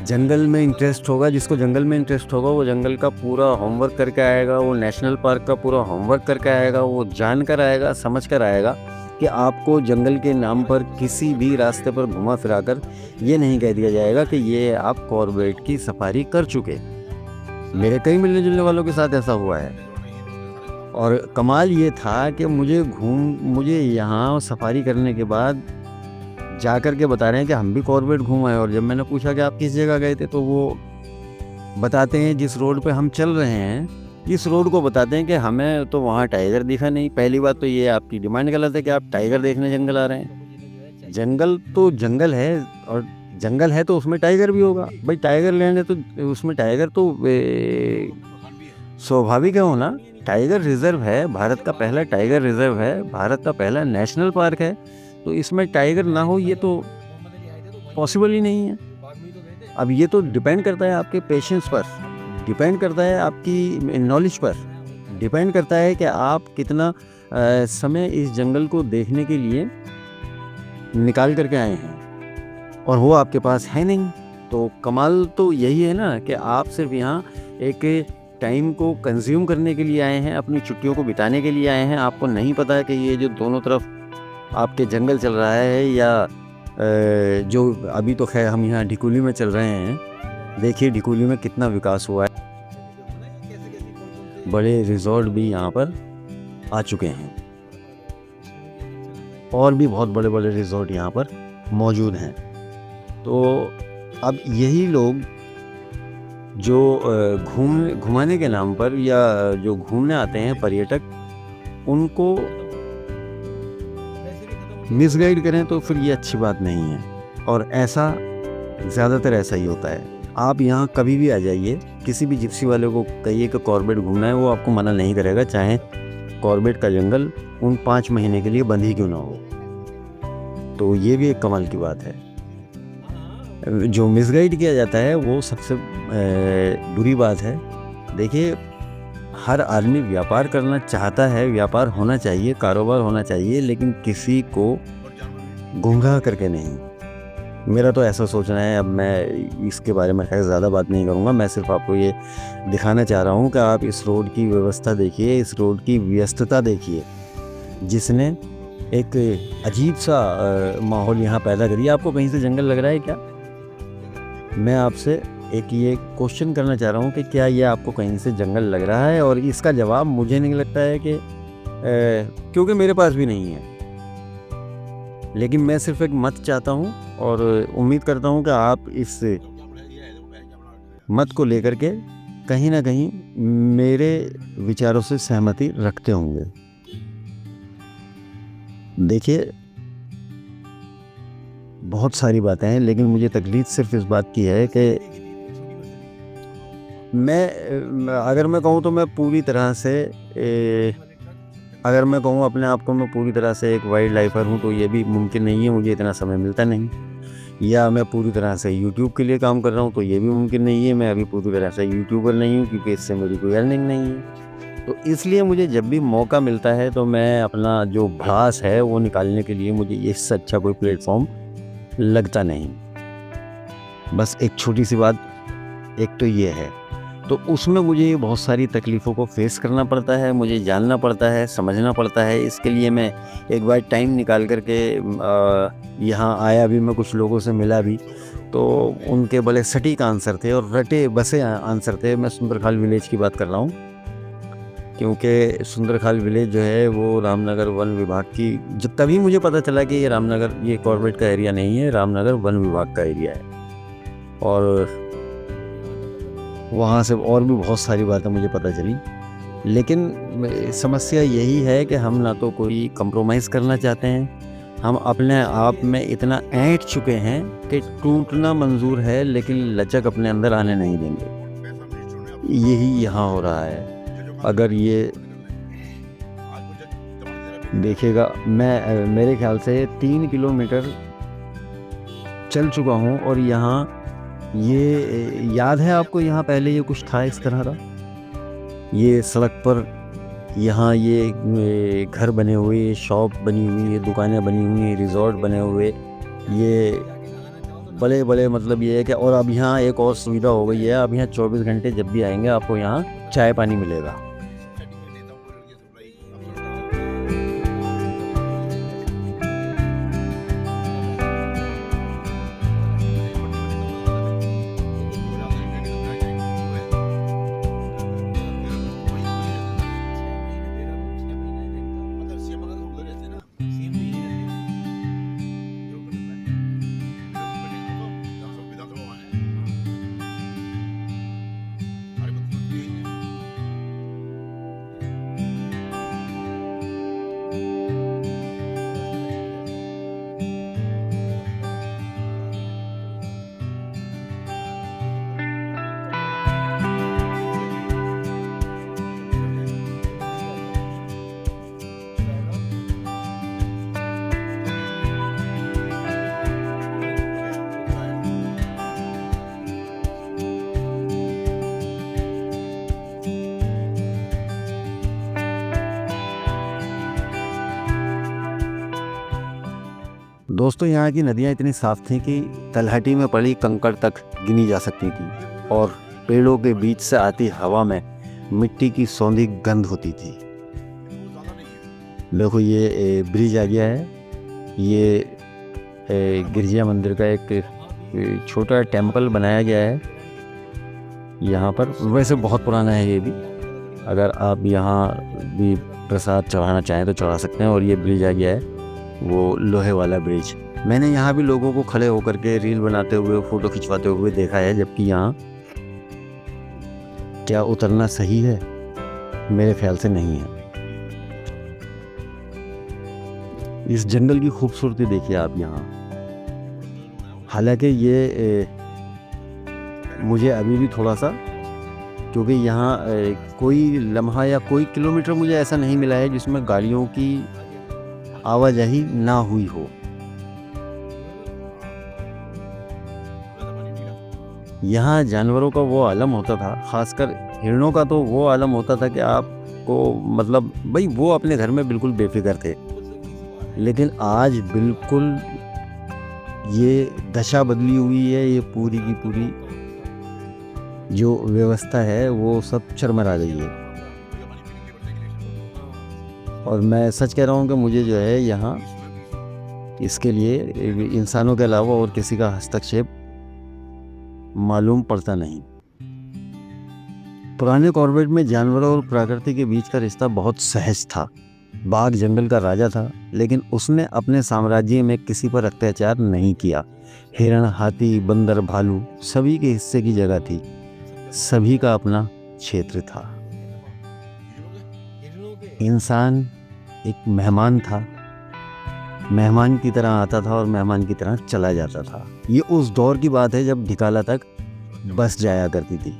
जंगल में इंटरेस्ट होगा। जिसको जंगल में इंटरेस्ट होगा वो जंगल का पूरा होमवर्क करके आएगा, वो नेशनल पार्क का पूरा होमवर्क करके आएगा, वो जान कर आएगा, समझ कर आएगा कि आपको जंगल के नाम पर किसी भी रास्ते पर घुमा फिरा कर ये नहीं कह दिया जाएगा कि ये आप कॉर्बेट की सफारी कर चुके। मेरे कई मिलने जुलने वालों के साथ ऐसा हुआ है। और कमाल ये था कि मुझे यहाँ सफारी करने के बाद जा कर के बता रहे हैं कि हम भी कॉर्बेट घूम आए। और जब मैंने पूछा कि आप किस जगह गए थे, तो वो बताते हैं जिस रोड पे हम चल रहे हैं, इस रोड को बताते हैं कि हमें तो वहाँ टाइगर दिखा नहीं। पहली बात तो ये आपकी डिमांड गलत है कि आप टाइगर देखने जंगल आ रहे हैं। जंगल तो जंगल है, और जंगल है तो उसमें टाइगर भी होगा। भाई टाइगर लैंड है तो उसमें टाइगर तो स्वाभाविक है होना। टाइगर रिजर्व है, भारत का पहला टाइगर रिजर्व है, भारत का पहला नेशनल पार्क है, तो इसमें टाइगर ना हो ये तो पॉसिबल ही नहीं है। अब ये तो डिपेंड करता है आपके पेशेंस पर, डिपेंड करता है आपकी नॉलेज पर, डिपेंड करता है कि आप कितना समय इस जंगल को देखने के लिए निकाल करके आए हैं, और वो आपके पास है नहीं। तो कमाल तो यही है ना कि आप सिर्फ यहाँ एक टाइम को कंज्यूम करने के लिए आए हैं, अपनी छुट्टियों को बिताने के लिए आए हैं। आपको नहीं पता है कि ये जो दोनों तरफ आपके जंगल चल रहा है, या जो अभी तो खैर हम यहाँ ढिकुली में चल रहे हैं, देखिए ढिकुली में कितना विकास हुआ है, बड़े रिजॉर्ट भी यहाँ पर आ चुके हैं, और भी बहुत बड़े बड़े रिजॉर्ट यहाँ पर मौजूद हैं। तो अब यही लोग जो घुमाने के नाम पर या जो घूमने आते हैं पर्यटक, उनको मिसगाइड करें तो फिर ये अच्छी बात नहीं है। और ऐसा ज़्यादातर ऐसा ही होता है। आप यहाँ कभी भी आ जाइए, किसी भी जिप्सी वाले को कहिए कि कॉर्बेट घूमना है, वो आपको मना नहीं करेगा, चाहे कॉर्बेट का जंगल उन 5 महीने के लिए बंद ही क्यों ना हो। तो ये भी एक कमाल की बात है। जो मिसगाइड किया जाता है वो सबसे बुरी बात है। देखिए, हर आदमी व्यापार करना चाहता है, व्यापार होना चाहिए, कारोबार होना चाहिए, लेकिन किसी को गुमराह करके नहीं। मेरा तो ऐसा सोचना है। अब मैं इसके बारे में खैर ज़्यादा बात नहीं करूँगा, मैं सिर्फ आपको ये दिखाना चाह रहा हूँ कि आप इस रोड की व्यवस्था देखिए, इस रोड की व्यस्तता देखिए, जिसने एक अजीब सा माहौल यहाँ पैदा करी। आपको कहीं से जंगल लग रहा है क्या? मैं आपसे एक ये क्वेश्चन करना चाह रहा हूँ कि क्या ये आपको कहीं से जंगल लग रहा है? और इसका जवाब मुझे नहीं लगता है कि क्योंकि मेरे पास भी नहीं है। लेकिन मैं सिर्फ एक मत चाहता हूँ और उम्मीद करता हूँ कि आप इस मत को लेकर के कहीं ना कहीं मेरे विचारों से सहमति रखते होंगे। देखिए, बहुत सारी बातें हैं, लेकिन मुझे तकलीफ सिर्फ इस बात की है कि अगर मैं कहूँ तो मैं पूरी तरह से अगर मैं कहूँ अपने आप को मैं पूरी तरह से एक वाइल्ड लाइफर हूँ, तो ये भी मुमकिन नहीं है, मुझे इतना समय मिलता नहीं। या मैं पूरी तरह से यूट्यूब के लिए काम कर रहा हूँ, तो ये भी मुमकिन नहीं है, मैं अभी पूरी तरह से यूट्यूबर नहीं हूँ, क्योंकि इससे मेरी कोई अर्निंग नहीं है। तो इसलिए मुझे जब भी मौका मिलता है तो मैं अपना जो भड़ास है वो निकालने के लिए मुझे इससे अच्छा कोई प्लेटफॉर्म लगता नहीं। बस एक छोटी सी बात एक तो ये है, तो उसमें मुझे बहुत सारी तकलीफ़ों को फेस करना पड़ता है, मुझे जानना पड़ता है, समझना पड़ता है। इसके लिए मैं एक बार टाइम निकाल कर के यहाँ आया भी, मैं कुछ लोगों से मिला भी, तो उनके बड़े सटीक आंसर थे और रटे बसे आंसर थे। मैं सुंदरखाल विलेज की बात कर रहा हूँ, क्योंकि सुंदरखाल विलेज जो है वो रामनगर वन विभाग की, जब तभी मुझे पता चला कि ये रामनगर ये कॉर्पोरेट का एरिया नहीं है, रामनगर वन विभाग का एरिया है। और वहाँ से और भी बहुत सारी बातें मुझे पता चली। लेकिन समस्या यही है कि हम ना तो कोई कंप्रोमाइज़ करना चाहते हैं, हम अपने आप में इतना ऐंठ चुके हैं कि टूटना मंजूर है, लेकिन लचक अपने अंदर आने नहीं देंगे। यही यहाँ हो रहा है। अगर ये देखिएगा, मैं मेरे ख्याल से 3 किलोमीटर चल चुका हूँ, और यहाँ ये याद है आपको, यहाँ पहले ये कुछ था इस तरह का, ये सड़क पर यहाँ ये घर बने हुए, शॉप बनी हुई, ये दुकानें बनी हुई, रिजॉर्ट बने हुए, ये बड़े बड़े, मतलब ये है कि, और अब यहाँ एक और सुविधा हो गई है, अब यहाँ 24 घंटे जब भी आएंगे आपको यहाँ चाय पानी मिलेगा। दोस्तों, यहाँ की नदियाँ इतनी साफ़ थीं कि तलहटी में पड़ी कंकड़ तक गिनी जा सकती थी, और पेड़ों के बीच से आती हवा में मिट्टी की सौंधी गंध होती थी। देखो, ये ब्रिज आ गया है, ये गिरजा मंदिर का एक छोटा टेम्पल बनाया गया है यहाँ पर। वैसे बहुत पुराना है ये भी, अगर आप यहाँ भी प्रसाद चढ़ाना चाहें तो चढ़ा सकते हैं। और ये ब्रिज आ गया है, वो लोहे वाला ब्रिज। मैंने यहाँ भी लोगों को खड़े होकर के रील बनाते हुए, फ़ोटो खिंचवाते हुए देखा है, जबकि यहाँ क्या उतरना सही है? मेरे ख्याल से नहीं है। इस जंगल की खूबसूरती देखिए आप यहाँ। हालांकि ये मुझे अभी भी थोड़ा सा, क्योंकि यहाँ कोई लम्हा या कोई किलोमीटर मुझे ऐसा नहीं मिला है जिसमें गाड़ियों की आवाजाही ना हुई हो। यहाँ जानवरों का वो आलम होता था, खासकर हिरणों का तो वो आलम होता था कि आपको, मतलब भाई, वो अपने घर में बिल्कुल बेफिक्र थे। लेकिन आज बिल्कुल ये दशा बदली हुई है, ये पूरी की पूरी जो व्यवस्था है वो सब चरमरा गई है। और मैं सच कह रहा हूँ कि मुझे जो है यहाँ इसके लिए इंसानों के अलावा और किसी का हस्तक्षेप मालूम पड़ता नहीं। पुराने कॉर्बेट में जानवरों और प्रकृति के बीच का रिश्ता बहुत सहज था। बाघ जंगल का राजा था, लेकिन उसने अपने साम्राज्य में किसी पर अत्याचार नहीं किया। हिरण, हाथी, बंदर, भालू सभी के हिस्से की जगह थी, सभी का अपना क्षेत्र था। इंसान एक मेहमान था, मेहमान की तरह आता था और मेहमान की तरह चला जाता था। ये उस दौर की बात है जब ढिकाला तक बस जाया करती थी।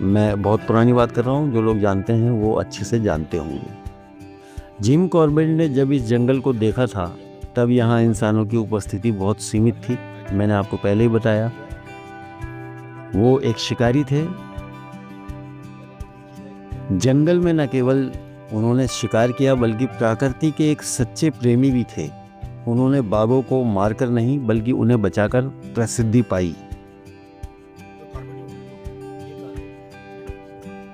मैं बहुत पुरानी बात कर रहा हूँ, जो लोग जानते हैं वो अच्छे से जानते होंगे। जिम कॉर्बेट ने जब इस जंगल को देखा था तब यहाँ इंसानों की उपस्थिति बहुत सीमित थी। मैंने आपको पहले ही बताया, वो एक शिकारी थे। जंगल में न केवल उन्होंने शिकार किया बल्कि प्रकृति के एक सच्चे प्रेमी भी थे। उन्होंने बाघों को मारकर नहीं बल्कि उन्हें बचाकर प्रसिद्धि पाई।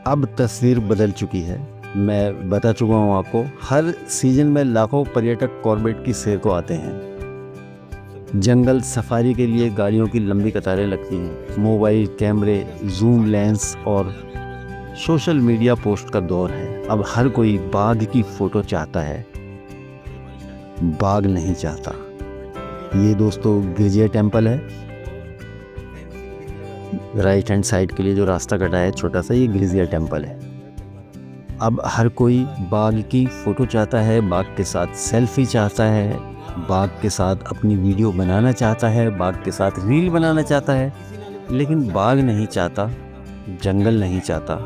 अब तस्वीर बदल चुकी है। मैं बता चुका हूँ आपको, हर सीजन में लाखों पर्यटक कॉर्बेट की सैर को आते हैं। जंगल सफारी के लिए गाड़ियों की लंबी कतारें लगती हैं। मोबाइल कैमरे, जूम लेंस और सोशल मीडिया पोस्ट का दौर है। अब हर कोई बाघ की फोटो चाहता है, बाघ नहीं चाहता। ये दोस्तों गिरजिया टेम्पल है। राइट हैंड साइड के लिए जो रास्ता कटा है छोटा सा, ये गिरजिया टेम्पल है। अब हर कोई बाघ की फोटो चाहता है, बाघ के साथ सेल्फी चाहता है, बाघ के साथ अपनी वीडियो बनाना चाहता है, बाघ के साथ रील बनाना चाहता है, लेकिन बाघ नहीं चाहता, जंगल नहीं चाहता।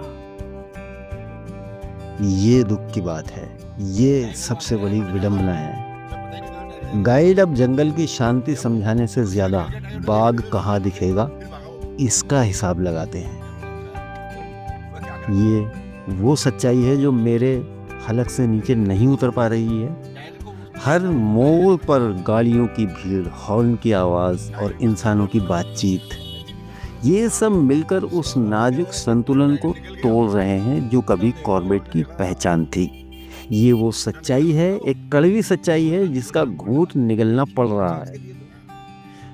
ये दुख की बात है, ये सबसे बड़ी विडंबना है। गाइड अब जंगल की शांति समझाने से ज्यादा बाघ कहाँ दिखेगा इसका हिसाब लगाते हैं। ये वो सच्चाई है जो मेरे हलक से नीचे नहीं उतर पा रही है। हर मोड़ पर गाड़ियों की भीड़, हॉर्न की आवाज़ और इंसानों की बातचीत, ये सब मिलकर उस नाजुक संतुलन को तोड़ रहे हैं जो कभी कॉर्बेट की पहचान थी। ये वो सच्चाई है, एक कड़वी सच्चाई है जिसका घूंट निगलना पड़ रहा है,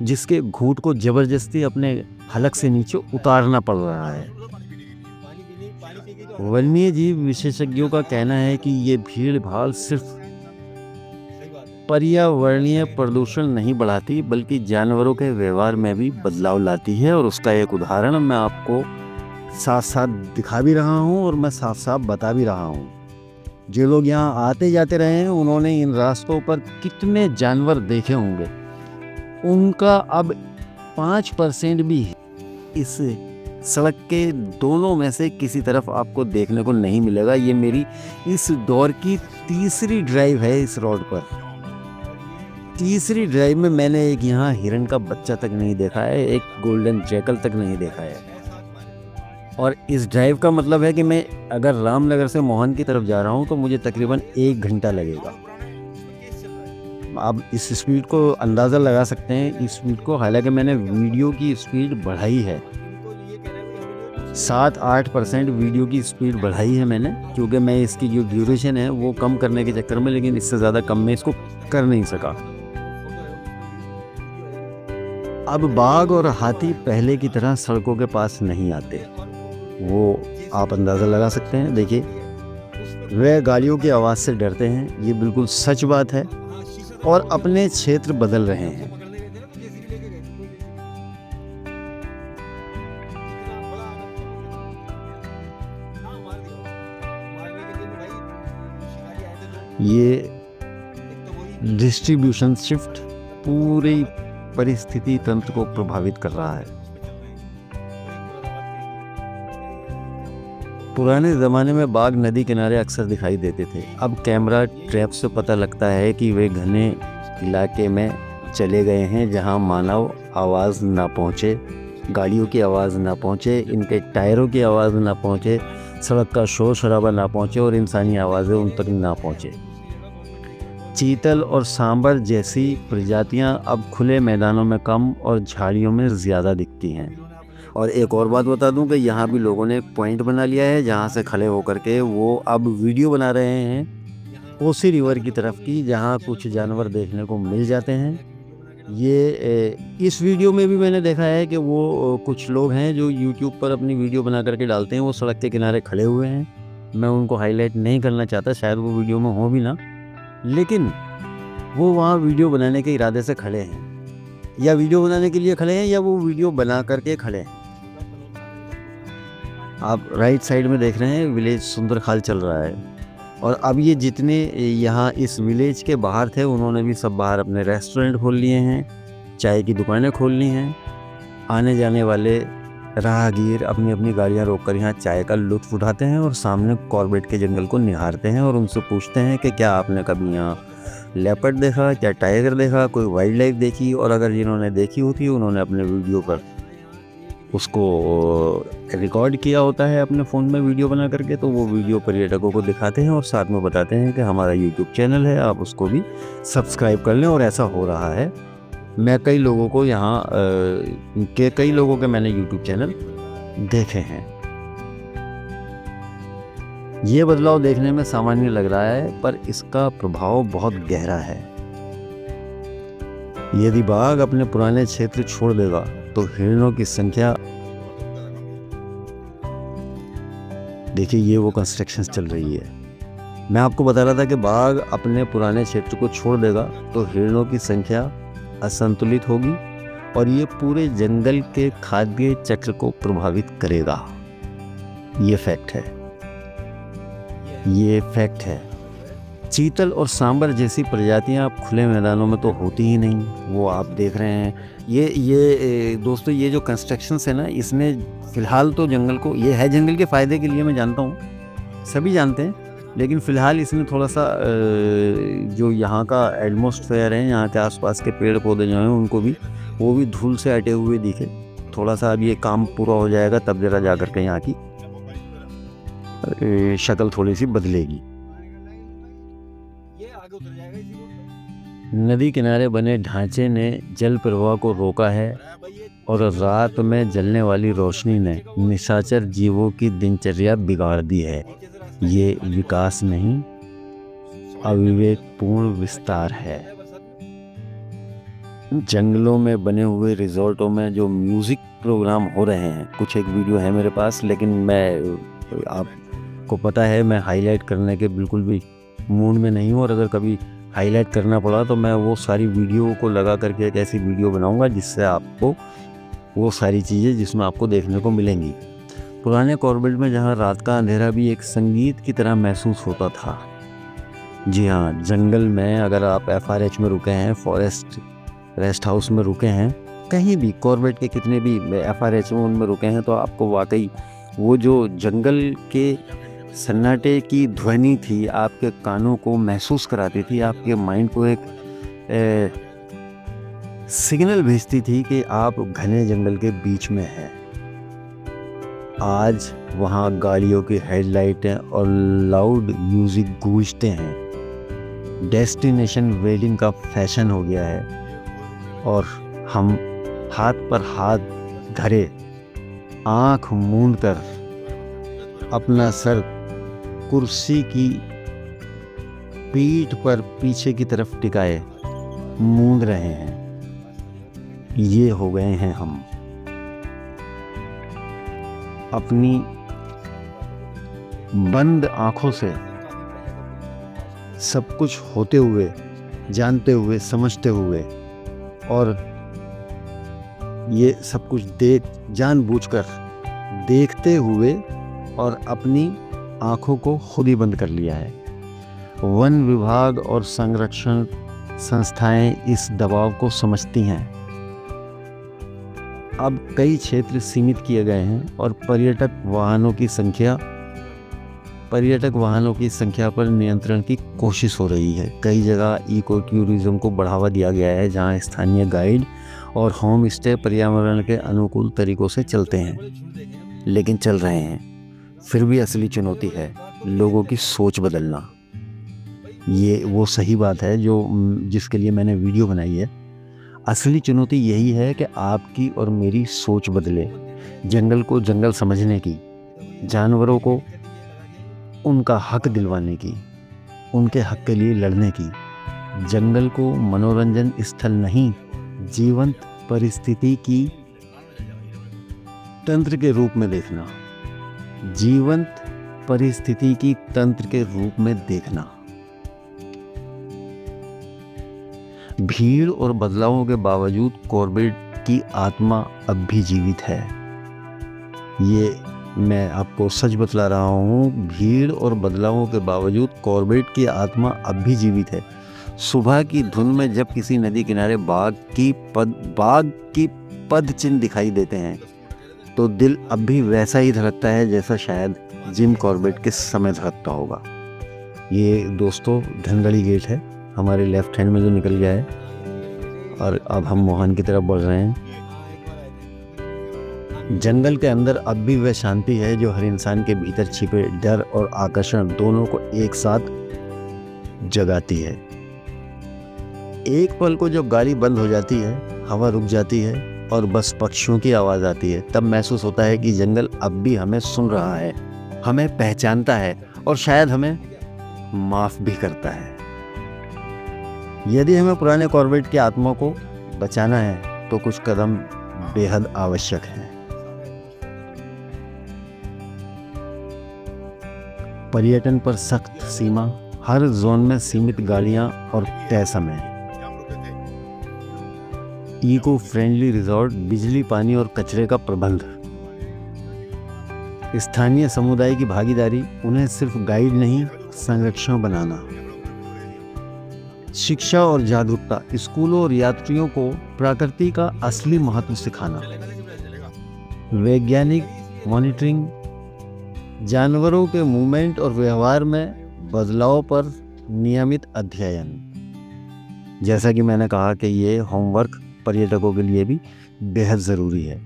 जिसके घूंट को जबरदस्ती अपने हलक से नीचे उतारना पड़ रहा है। वन्य जीव विशेषज्ञों का कहना है कि ये भीड़ भाड़ सिर्फ पर्यावरणीय प्रदूषण नहीं बढ़ाती बल्कि जानवरों के व्यवहार में भी बदलाव लाती है। और उसका एक उदाहरण मैं आपको साथ साथ दिखा भी रहा हूँ और मैं साफ साफ बता भी रहा हूँ। जो लोग यहाँ आते जाते रहे हैं उन्होंने इन रास्तों पर कितने जानवर देखे होंगे, उनका अब 5% भी इस सड़क के दोनों में से किसी तरफ आपको देखने को नहीं मिलेगा। ये मेरी इस दौर की तीसरी ड्राइव है इस रोड पर। तीसरी ड्राइव में मैंने एक यहाँ हिरन का बच्चा तक नहीं देखा है, एक गोल्डन जैकल तक नहीं देखा है। और इस ड्राइव का मतलब है कि मैं अगर रामनगर से मोहन की तरफ जा रहा हूँ तो मुझे तकरीबन 1 घंटा लगेगा। आप इस स्पीड को अंदाज़ा लगा सकते हैं, इस स्पीड को। हालांकि मैंने वीडियो की स्पीड बढ़ाई है, 7-8% वीडियो की स्पीड बढ़ाई है मैंने, क्योंकि मैं इसकी जो ड्यूरेशन है वो कम करने के चक्कर में, लेकिन इससे ज़्यादा कम में इसको कर नहीं सका। अब बाघ और हाथी पहले की तरह सड़कों के पास नहीं आते, वो आप अंदाज़ा लगा सकते हैं। देखिए, वे गाड़ियों की आवाज़ से डरते हैं, ये बिल्कुल सच बात है, और अपने क्षेत्र बदल रहे हैं। ये डिस्ट्रीब्यूशन शिफ्ट पूरी परिस्थिति तंत्र को प्रभावित कर रहा है। पुराने ज़माने में बाघ नदी किनारे अक्सर दिखाई देते थे। अब कैमरा ट्रैप से पता लगता है कि वे घने इलाके में चले गए हैं जहां मानव आवाज़ ना पहुंचे, गाड़ियों की आवाज़ ना पहुंचे, इनके टायरों की आवाज़ ना पहुंचे, सड़क का शोर शराबा ना पहुंचे और इंसानी आवाज़ें उन तक ना पहुंचे। चीतल और सांबर जैसी प्रजातियां अब खुले मैदानों में कम और झाड़ियों में ज़्यादा दिखती हैं। और एक और बात बता दूं कि यहाँ भी लोगों ने एक पॉइंट बना लिया है जहाँ से खड़े होकर के वो अब वीडियो बना रहे हैं कोसी रिवर की तरफ की, जहाँ कुछ जानवर देखने को मिल जाते हैं। ये इस वीडियो में भी मैंने देखा है कि वो कुछ लोग हैं जो यूट्यूब पर अपनी वीडियो बना करके डालते हैं, वो सड़क के किनारे खड़े हुए हैं मैं उनको हाईलाइट नहीं करना चाहता, शायद वो वीडियो में हो भी ना, लेकिन वो वहाँ वीडियो बनाने के इरादे से खड़े हैं, या वीडियो बनाने के लिए खड़े हैं, या वो वीडियो बना करके खड़े हैं। आप राइट साइड में देख रहे हैं विलेज सुंदरखाल चल रहा है, और अब ये जितने यहाँ इस विलेज के बाहर थे उन्होंने भी सब बाहर अपने रेस्टोरेंट खोल लिए हैं, चाय की दुकानें खोल ली हैं। आने जाने वाले राहगीर अपनी अपनी गाड़ियाँ रोककर यहाँ चाय का लुत्फ़ उठाते हैं और सामने कॉर्बेट के जंगल को निहारते हैं और उनसे पूछते हैं कि क्या आपने कभी यहाँ लेपर्ड देखा, क्या टाइगर देखा, कोई वाइल्ड लाइफ देखी, और अगर जिन्होंने देखी होती है उन्होंने अपने वीडियो पर उसको रिकॉर्ड किया होता है अपने फ़ोन में वीडियो बना करके, तो वो वीडियो पर्यटकों को दिखाते हैं और साथ में बताते हैं कि हमारा यूट्यूब चैनल है, आप उसको भी सब्सक्राइब कर लें। और ऐसा हो रहा है। मैं कई लोगों को यहाँ कई लोगों के मैंने यूट्यूब चैनल देखे हैं। ये बदलाव देखने में सामान्य लग रहा है, पर इसका प्रभाव बहुत गहरा है। यदि बाघ अपने पुराने क्षेत्र छोड़ देगा तो हिरणों की संख्या, देखिए ये वो कंस्ट्रक्शन चल रही है। मैं आपको बता रहा था कि बाघ अपने पुराने क्षेत्र को छोड़ देगा तो हिरणों की संख्या असंतुलित होगी और ये पूरे जंगल के खाद्य चक्र को प्रभावित करेगा। ये फैक्ट है, ये फैक्ट है। चीतल और सांबर जैसी प्रजातियां आप खुले मैदानों में तो होती ही नहीं, वो आप देख रहे हैं। ये दोस्तों, ये जो कंस्ट्रक्शंस है ना, इसने फ़िलहाल तो जंगल को, ये है जंगल के फ़ायदे के लिए, मैं जानता हूँ, सभी जानते हैं, लेकिन फ़िलहाल इसने थोड़ा सा जो यहाँ का एटमॉस्फेयर है, यहाँ के आसपास के पेड़ पौधे जो हैं उनको भी, वो भी धूल से अटे हुए दिखे। थोड़ा सा अब ये काम पूरा हो जाएगा तब जरा जा कर के यहाँ की शक्ल थोड़ी सी बदलेगी। नदी किनारे बने ढांचे ने जल प्रवाह को रोका है और रात में जलने वाली रोशनी ने निशाचर जीवों की दिनचर्या बिगाड़ दी है। ये विकास नहीं, अविवेकपूर्ण विस्तार है। जंगलों में बने हुए रिजॉर्टों में जो म्यूज़िक प्रोग्राम हो रहे हैं, कुछ एक वीडियो है मेरे पास, लेकिन मैं, आपको पता है, मैं हाईलाइट करने के बिल्कुल भी मूड में नहीं हूँ, और अगर कभी हाईलाइट करना पड़ा तो मैं वो सारी वीडियो को लगा करके एक ऐसी वीडियो बनाऊंगा जिससे आपको वो सारी चीज़ें जिसमें आपको देखने को मिलेंगी। पुराने कॉर्बेट में जहाँ रात का अंधेरा भी एक संगीत की तरह महसूस होता था। जी हाँ, जंगल में अगर आप FRH में रुके हैं, फॉरेस्ट रेस्ट हाउस में रुके हैं, कहीं भी कॉर्बेट के कितने भी FRH में उनमें रुके हैं, तो आपको वाकई वो जो जंगल के सन्नाटे की ध्वनि थी आपके कानों को महसूस कराती थी, आपके माइंड को एक सिग्नल भेजती थी कि आप घने जंगल के बीच में हैं। आज वहाँ गाड़ियों की हेडलाइटें और लाउड म्यूज़िक गूंजते हैं। डेस्टिनेशन वेडिंग का फैशन हो गया है और हम हाथ पर हाथ धरे, आँख मूंद कर अपना सर कुर्सी की पीठ पर पीछे की तरफ टिकाए मूंद रहे हैं। ये हो गए हैं हम। अपनी बंद आंखों से सब कुछ होते हुए, जानते हुए, समझते हुए, और ये सब कुछ जानबूझकर देखते हुए और अपनी आँखों को खुद ही बंद कर लिया है। वन विभाग और संरक्षण संस्थाएं इस दबाव को समझती हैं। अब कई क्षेत्र सीमित किए गए हैं और पर्यटक वाहनों की संख्या पर नियंत्रण की कोशिश हो रही है। कई जगह इको टूरिज्म को बढ़ावा दिया गया है, जहां स्थानीय गाइड और होम स्टे पर्यावरण के अनुकूल तरीकों से चलते हैं, लेकिन चल रहे हैं। फिर भी असली चुनौती है लोगों की सोच बदलना। ये वो सही बात है जिसके लिए मैंने वीडियो बनाई है। असली चुनौती यही है कि आपकी और मेरी सोच बदले, जंगल को जंगल समझने की, जानवरों को उनका हक दिलवाने की, उनके हक के लिए लड़ने की। जंगल को मनोरंजन स्थल नहीं, जीवंत परिस्थिति की तंत्र के रूप में देखना। जीवंत परिस्थितिकी तंत्र के रूप में देखना। भीड़ और बदलावों के बावजूद कॉर्बेट की आत्मा अब भी जीवित है। ये मैं आपको सच बतला रहा हूँ, भीड़ और बदलावों के बावजूद कॉर्बेट की आत्मा अब भी जीवित है। सुबह की धुंध में जब किसी नदी किनारे बाघ की पद चिन्ह दिखाई देते हैं तो दिल अब भी वैसा ही धड़कता है जैसा शायद जिम कॉर्बेट के समय धड़कता होगा। ये दोस्तों धनगढ़ी गेट है, हमारे लेफ्ट हैंड में जो निकल गया है, और अब हम मोहन की तरफ बढ़ रहे हैं। जंगल के अंदर अब भी वह शांति है जो हर इंसान के भीतर छिपे डर और आकर्षण दोनों को एक साथ जगाती है। एक पल को जब गाड़ी बंद हो जाती है, हवा रुक जाती है और बस पक्षियों की आवाज़ आती है, तब महसूस होता है कि जंगल अब भी हमें सुन रहा है, हमें पहचानता है और शायद हमें माफ़ भी करता है। यदि हमें पुराने कॉर्बेट की आत्मा को बचाना है तो कुछ कदम बेहद आवश्यक हैं। पर्यटन पर सख्त सीमा, हर जोन में सीमित गाड़ियां और तय समय, इको फ्रेंडली रिजॉर्ट, बिजली, पानी और कचरे का प्रबंध, स्थानीय समुदाय की भागीदारी, उन्हें सिर्फ गाइड नहीं संरक्षण बनाना, शिक्षा और जागरूकता, स्कूलों और यात्रियों को प्रकृति का असली महत्व सिखाना, वैज्ञानिक मॉनिटरिंग, जानवरों के मूवमेंट और व्यवहार में बदलाव पर नियमित अध्ययन। जैसा कि मैंने कहा कि ये होमवर्क पर्यटकों के लिए भी बेहद ज़रूरी है।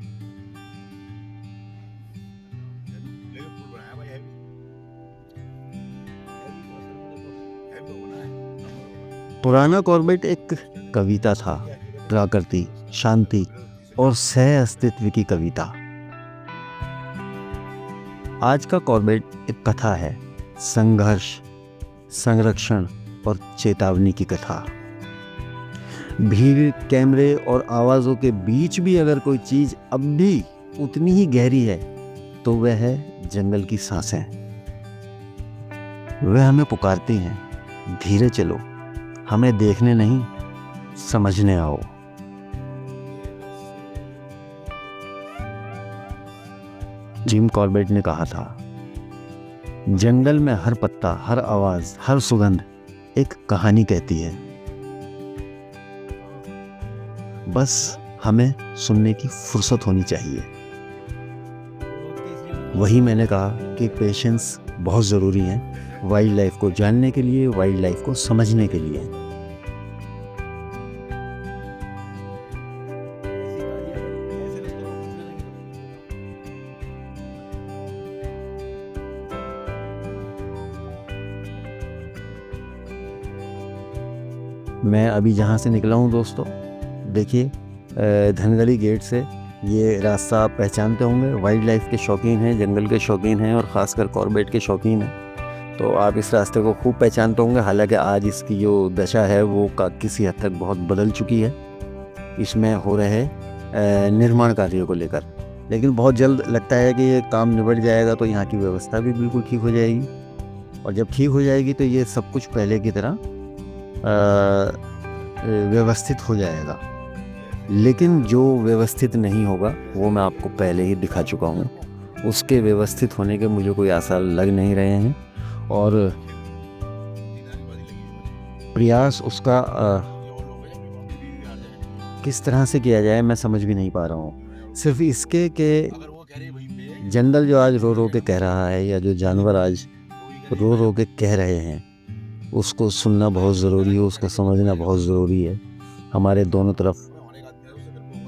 पुराना कॉर्बेट एक कविता था, प्रकृति, शांति और सह अस्तित्व की कविता। आज का कॉर्बेट एक कथा है, संघर्ष, संरक्षण और चेतावनी की कथा। भीड़, कैमरे और आवाज़ों के बीच भी अगर कोई चीज़ अब भी उतनी ही गहरी है तो वह है जंगल की सांसें। वह हमें पुकारती हैं, धीरे चलो, हमें देखने नहीं समझने आओ। जिम कॉर्बेट ने कहा था, जंगल में हर पत्ता, हर आवाज, हर सुगंध एक कहानी कहती है, बस हमें सुनने की फुर्सत होनी चाहिए। वही मैंने कहा कि पेशेंस बहुत ज़रूरी है वाइल्ड लाइफ को जानने के लिए, वाइल्ड लाइफ को समझने के लिए। मैं अभी जहाँ से निकला हूँ दोस्तों, देखिए धनगढ़ी गेट से ये रास्ता आप पहचानते होंगे। वाइल्ड लाइफ के शौकीन हैं, जंगल के शौकीन हैं और ख़ासकर कॉर्बेट के शौकीन हैं, तो आप इस रास्ते को खूब पहचानते होंगे। हालांकि आज इसकी जो दशा है वो किसी हद तक बहुत बदल चुकी है, इसमें हो रहे निर्माण कार्यों को लेकर, लेकिन बहुत जल्द लगता है कि ये काम निबट जाएगा तो यहाँ की व्यवस्था भी बिल्कुल ठीक हो जाएगी, और जब ठीक हो जाएगी तो ये सब कुछ पहले की तरह व्यवस्थित हो जाएगा। लेकिन जो व्यवस्थित नहीं होगा वो मैं आपको पहले ही दिखा चुका हूँ, उसके व्यवस्थित होने के मुझे कोई आसार लग नहीं रहे हैं, और प्रयास उसका किस तरह से किया जाए मैं समझ भी नहीं पा रहा हूँ। सिर्फ इसके कि जंगल जो आज रो रो के कह रहा है, या जो जानवर आज रो रो के कह रहे हैं, उसको सुनना बहुत ज़रूरी है, उसको समझना बहुत ज़रूरी है। हमारे दोनों तरफ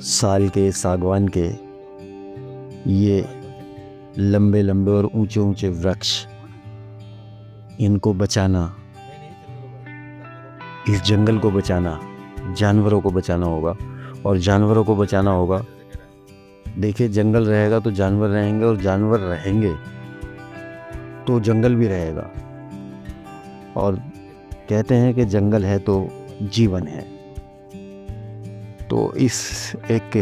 साल के, सागवान के ये लंबे लंबे और ऊंचे ऊंचे वृक्ष, इनको बचाना, इस जंगल को बचाना, जानवरों को बचाना होगा। और जानवरों को बचाना होगा, देखिए जंगल रहेगा तो जानवर रहेंगे, और जानवर रहेंगे तो जंगल भी रहेगा। और कहते हैं कि जंगल है तो जीवन है। तो इस एक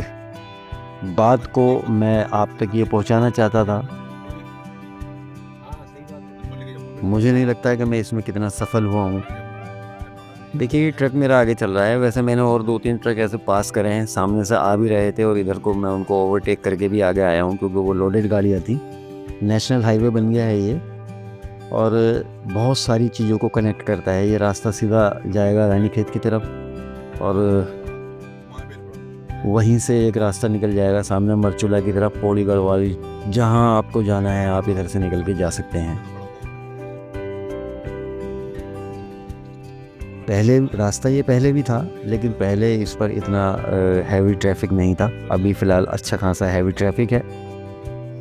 बात को मैं आप तक ये पहुंचाना चाहता था मुझे नहीं लगता है कि मैं इसमें कितना सफल हुआ हूँ। देखिए ये ट्रक मेरा आगे चल रहा है, वैसे मैंने और 2-3 ट्रक ऐसे पास करे हैं, सामने से आ भी रहे थे और इधर को मैं उनको ओवरटेक करके भी आगे आया हूँ क्योंकि वो लोडेड गाड़ियाँ थी। नेशनल हाईवे बन गया है ये और बहुत सारी चीज़ों को कनेक्ट करता है। ये रास्ता सीधा जाएगा रानीखेत की तरफ और वहीं से एक रास्ता निकल जाएगा सामने मरचूला की तरफ, पौड़ी गढ़वाली। जहाँ आपको जाना है आप इधर से निकल के जा सकते हैं। पहले रास्ता ये पहले भी था, लेकिन पहले इस पर इतना हैवी ट्रैफिक नहीं था। अभी फ़िलहाल अच्छा खासा हैवी ट्रैफिक है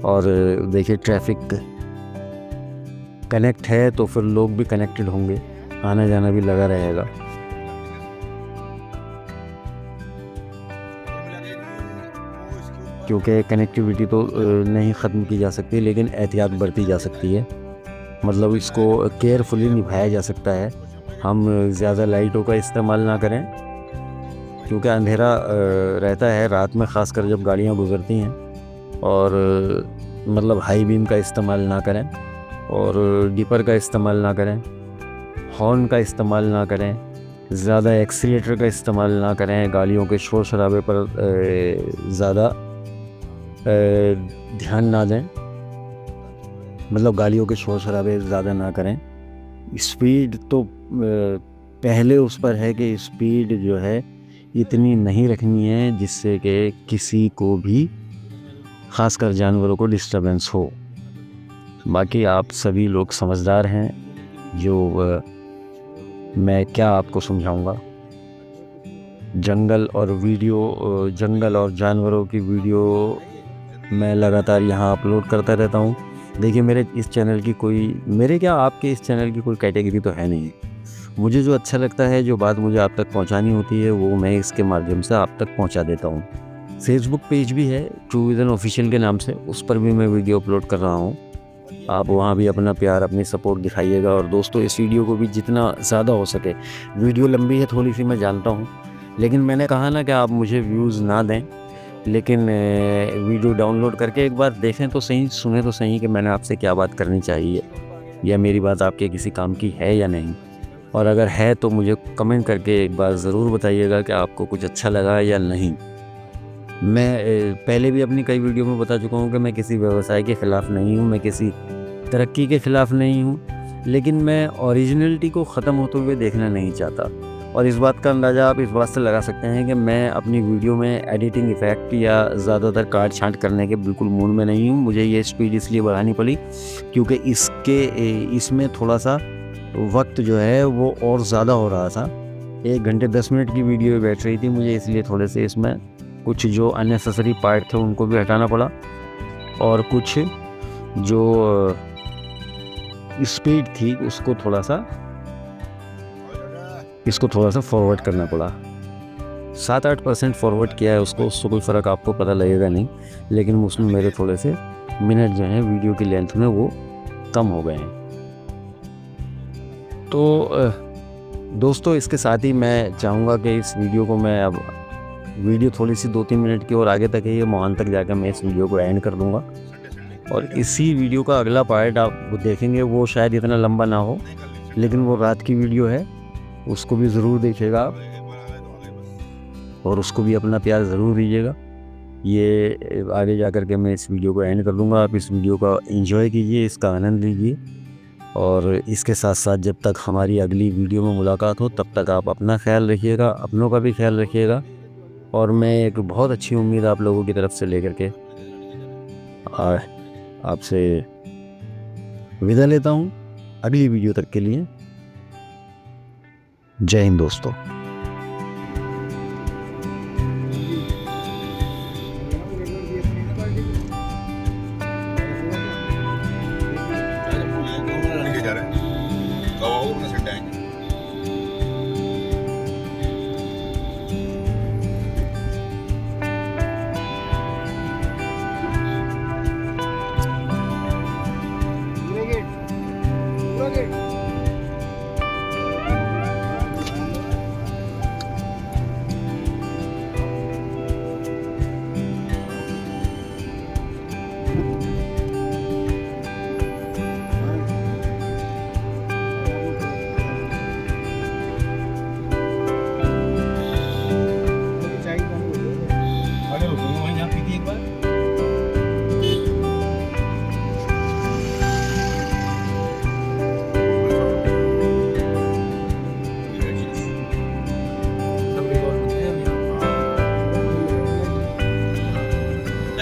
और देखिए ट्रैफिक कनेक्ट है तो फिर लोग भी कनेक्टेड होंगे, आना जाना भी लगा रहेगा। क्योंकि कनेक्टिविटी तो नहीं ख़त्म की जा सकती, लेकिन एहतियात बरती जा सकती है। मतलब इसको केयरफुली निभाया जा सकता है। हम ज़्यादा लाइटों का इस्तेमाल ना करें क्योंकि अंधेरा रहता है रात में, ख़ासकर जब गाड़ियाँ गुज़रती हैं। और मतलब हाई बीम का इस्तेमाल ना करें और डिपर का इस्तेमाल ना करें, हॉर्न का इस्तेमाल ना करें, ज़्यादा एक्सीलेटर का इस्तेमाल ना करें, गाड़ियों के शोर शराबे पर ज़्यादा ध्यान ना दें, मतलब गाड़ियों के शोर शराबे ज़्यादा ना करें। स्पीड तो पहले उस पर है कि स्पीड जो है इतनी नहीं रखनी है जिससे कि किसी को भी, ख़ासकर जानवरों को, डिस्टर्बेंस हो। बाकी आप सभी लोग समझदार हैं, जो मैं क्या आपको समझाऊंगा। जंगल और जानवरों की वीडियो मैं लगातार यहाँ अपलोड करता रहता हूँ। देखिए मेरे इस चैनल की आपके इस चैनल की कोई कैटेगरी तो है नहीं। मुझे जो अच्छा लगता है, जो बात मुझे आप तक पहुँचानी होती है, वो मैं इसके माध्यम से आप तक पहुँचा देता हूँ। फेसबुक पेज भी है ट्रू विज़न ऑफिशियल के नाम से, उस पर भी मैं वीडियो अपलोड कर रहा हूँ। आप वहाँ भी अपना प्यार, अपनी सपोर्ट दिखाइएगा। और दोस्तों इस वीडियो को भी जितना ज़्यादा हो सके, वीडियो लंबी है थोड़ी सी मैं जानता हूँ, लेकिन मैंने कहा ना कि आप मुझे व्यूज़ ना दें, लेकिन वीडियो डाउनलोड करके एक बार देखें तो सही, सुने तो सही कि मैंने आपसे क्या बात करनी चाहिए, या मेरी बात आपके किसी काम की है या नहीं। और अगर है तो मुझे कमेंट करके एक बार ज़रूर बताइएगा कि आपको कुछ अच्छा लगा या नहीं। मैं पहले भी अपनी कई वीडियो में बता चुका हूँ कि मैं किसी व्यवसाय के ख़िलाफ़ नहीं हूँ, मैं किसी तरक्की के ख़िलाफ़ नहीं हूँ, लेकिन मैं ओरिजिनलिटी को ख़त्म होते हुए देखना नहीं चाहता। और इस बात का अंदाज़ा आप इस बात से लगा सकते हैं कि मैं अपनी वीडियो में एडिटिंग इफ़ेक्ट या ज़्यादातर काट छांट करने के बिल्कुल मूड में नहीं हूँ। मुझे ये स्पीड इसलिए बढ़ानी पड़ी क्योंकि इसमें थोड़ा सा वक्त जो है वो और ज़्यादा हो रहा था। 1 घंटे 10 मिनट की वीडियो बैठ रही थी मुझे, इसलिए थोड़े से इसमें कुछ जो अननेसेसरी पार्ट थे उनको भी हटाना पड़ा और कुछ जो स्पीड थी उसको इसको थोड़ा सा फॉरवर्ड करना पड़ा। 7-8% फॉरवर्ड किया है उससे कोई फ़र्क आपको पता लगेगा नहीं, लेकिन उसमें मेरे थोड़े से मिनट जो हैं वीडियो की लेंथ में वो कम हो गए हैं। तो दोस्तों इसके साथ ही मैं चाहूँगा कि इस वीडियो को मैं, अब वीडियो थोड़ी सी 2-3 मिनट की और आगे तक है, ये मोहान तक जाकर मैं इस वीडियो को एंड कर दूँगा। और इसी वीडियो का अगला पार्ट आप देखेंगे, वो शायद इतना लंबा ना हो, लेकिन वो रात की वीडियो है, उसको भी ज़रूर देखिएगा आप और उसको भी अपना प्यार ज़रूर दीजिएगा। ये आगे जा कर के मैं इस वीडियो को एंड कर दूँगा। आप इस वीडियो का एंजॉय कीजिए, इसका आनंद लीजिए और इसके साथ साथ जब तक हमारी अगली वीडियो में मुलाकात हो तब तक आप अपना ख्याल रखिएगा, अपनों का भी ख्याल रखिएगा। और मैं एक बहुत अच्छी उम्मीद आप लोगों की तरफ से लेकर के आपसे विदा लेता हूँ अगली वीडियो तक के लिए। जय हिंद दोस्तों।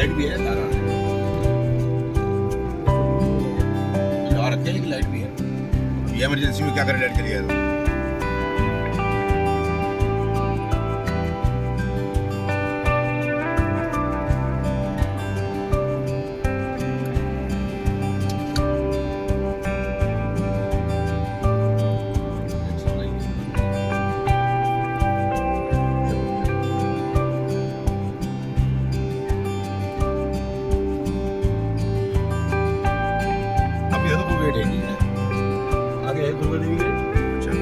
लाइट भी है, तारा लगा रखे हैं, लेकिन लाइट भी है। ये इमरजेंसी में क्या करे, लाइट चली जाए तो। अभी तो कोई वेट ही नहीं है। आगे है दुर्गा देवी गेट। अच्छा,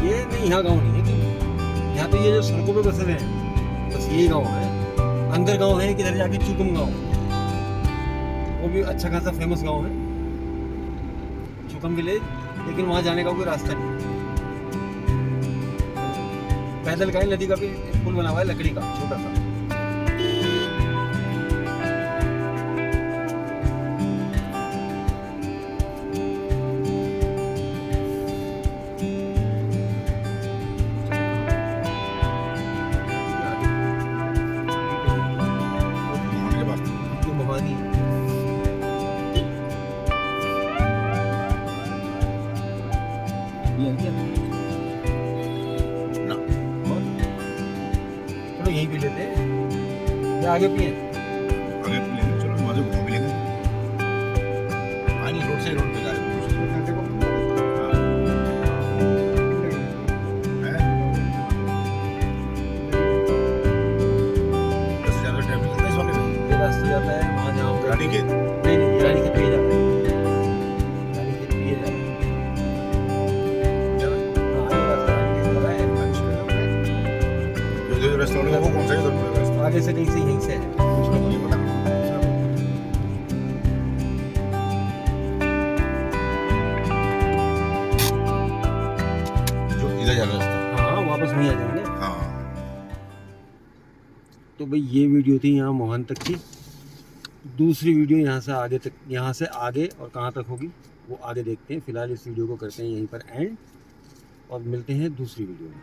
ये नहीं, यहाँ गांव नहीं है कि यहाँ पे ये जो सड़कों पे बसे हुए हैं बस यही गांव है। अंदर गांव है किधर जाके चुकुम गांव, वो भी अच्छा खासा फेमस गांव है चुकम विलेज, लेकिन वहाँ जाने का कोई रास्ता नहीं। पैदल का ही नदी का भी पुल बना हुआ है लकड़ी का छोटा सा। मोहन के पास ये मोहानी है। ये है क्या? ना, और? चलो यहीं पे लेते हैं या आगे पिए? आगे भी लेंगे, चलो वहाँ से घूम भी लेंगे। हाँ, नहीं, रोड से रोड पे जा रहे हैं। हाँ। है? 10,000 का टाइम लगता है इस वाले में। ये रास्ता जाता है वहाँ जहाँ पे रानीखेत। नहीं नहीं, रानी खेत पे ही जाता है। रानी खेत पे ही जाता है। हाँ, ये रास्ता रानी खेत का है। जो रास्ता होगा वो कौन सा है, उधर मुड़ेगा रास्ता। आगे से कहीं से यहीं से है। उसका मुझे पता नहीं। जो इधर जा रहा रास्ता। हाँ, वापस वहीं आ जाएंगे। हाँ, तो भाई ये वीडियो थी यहाँ मोहन तक की। दूसरी वीडियो यहाँ से आगे तक, यहाँ से आगे और कहाँ तक होगी वो आगे देखते हैं। फिलहाल इस वीडियो को करते हैं यहीं पर एंड और मिलते हैं दूसरी वीडियो में।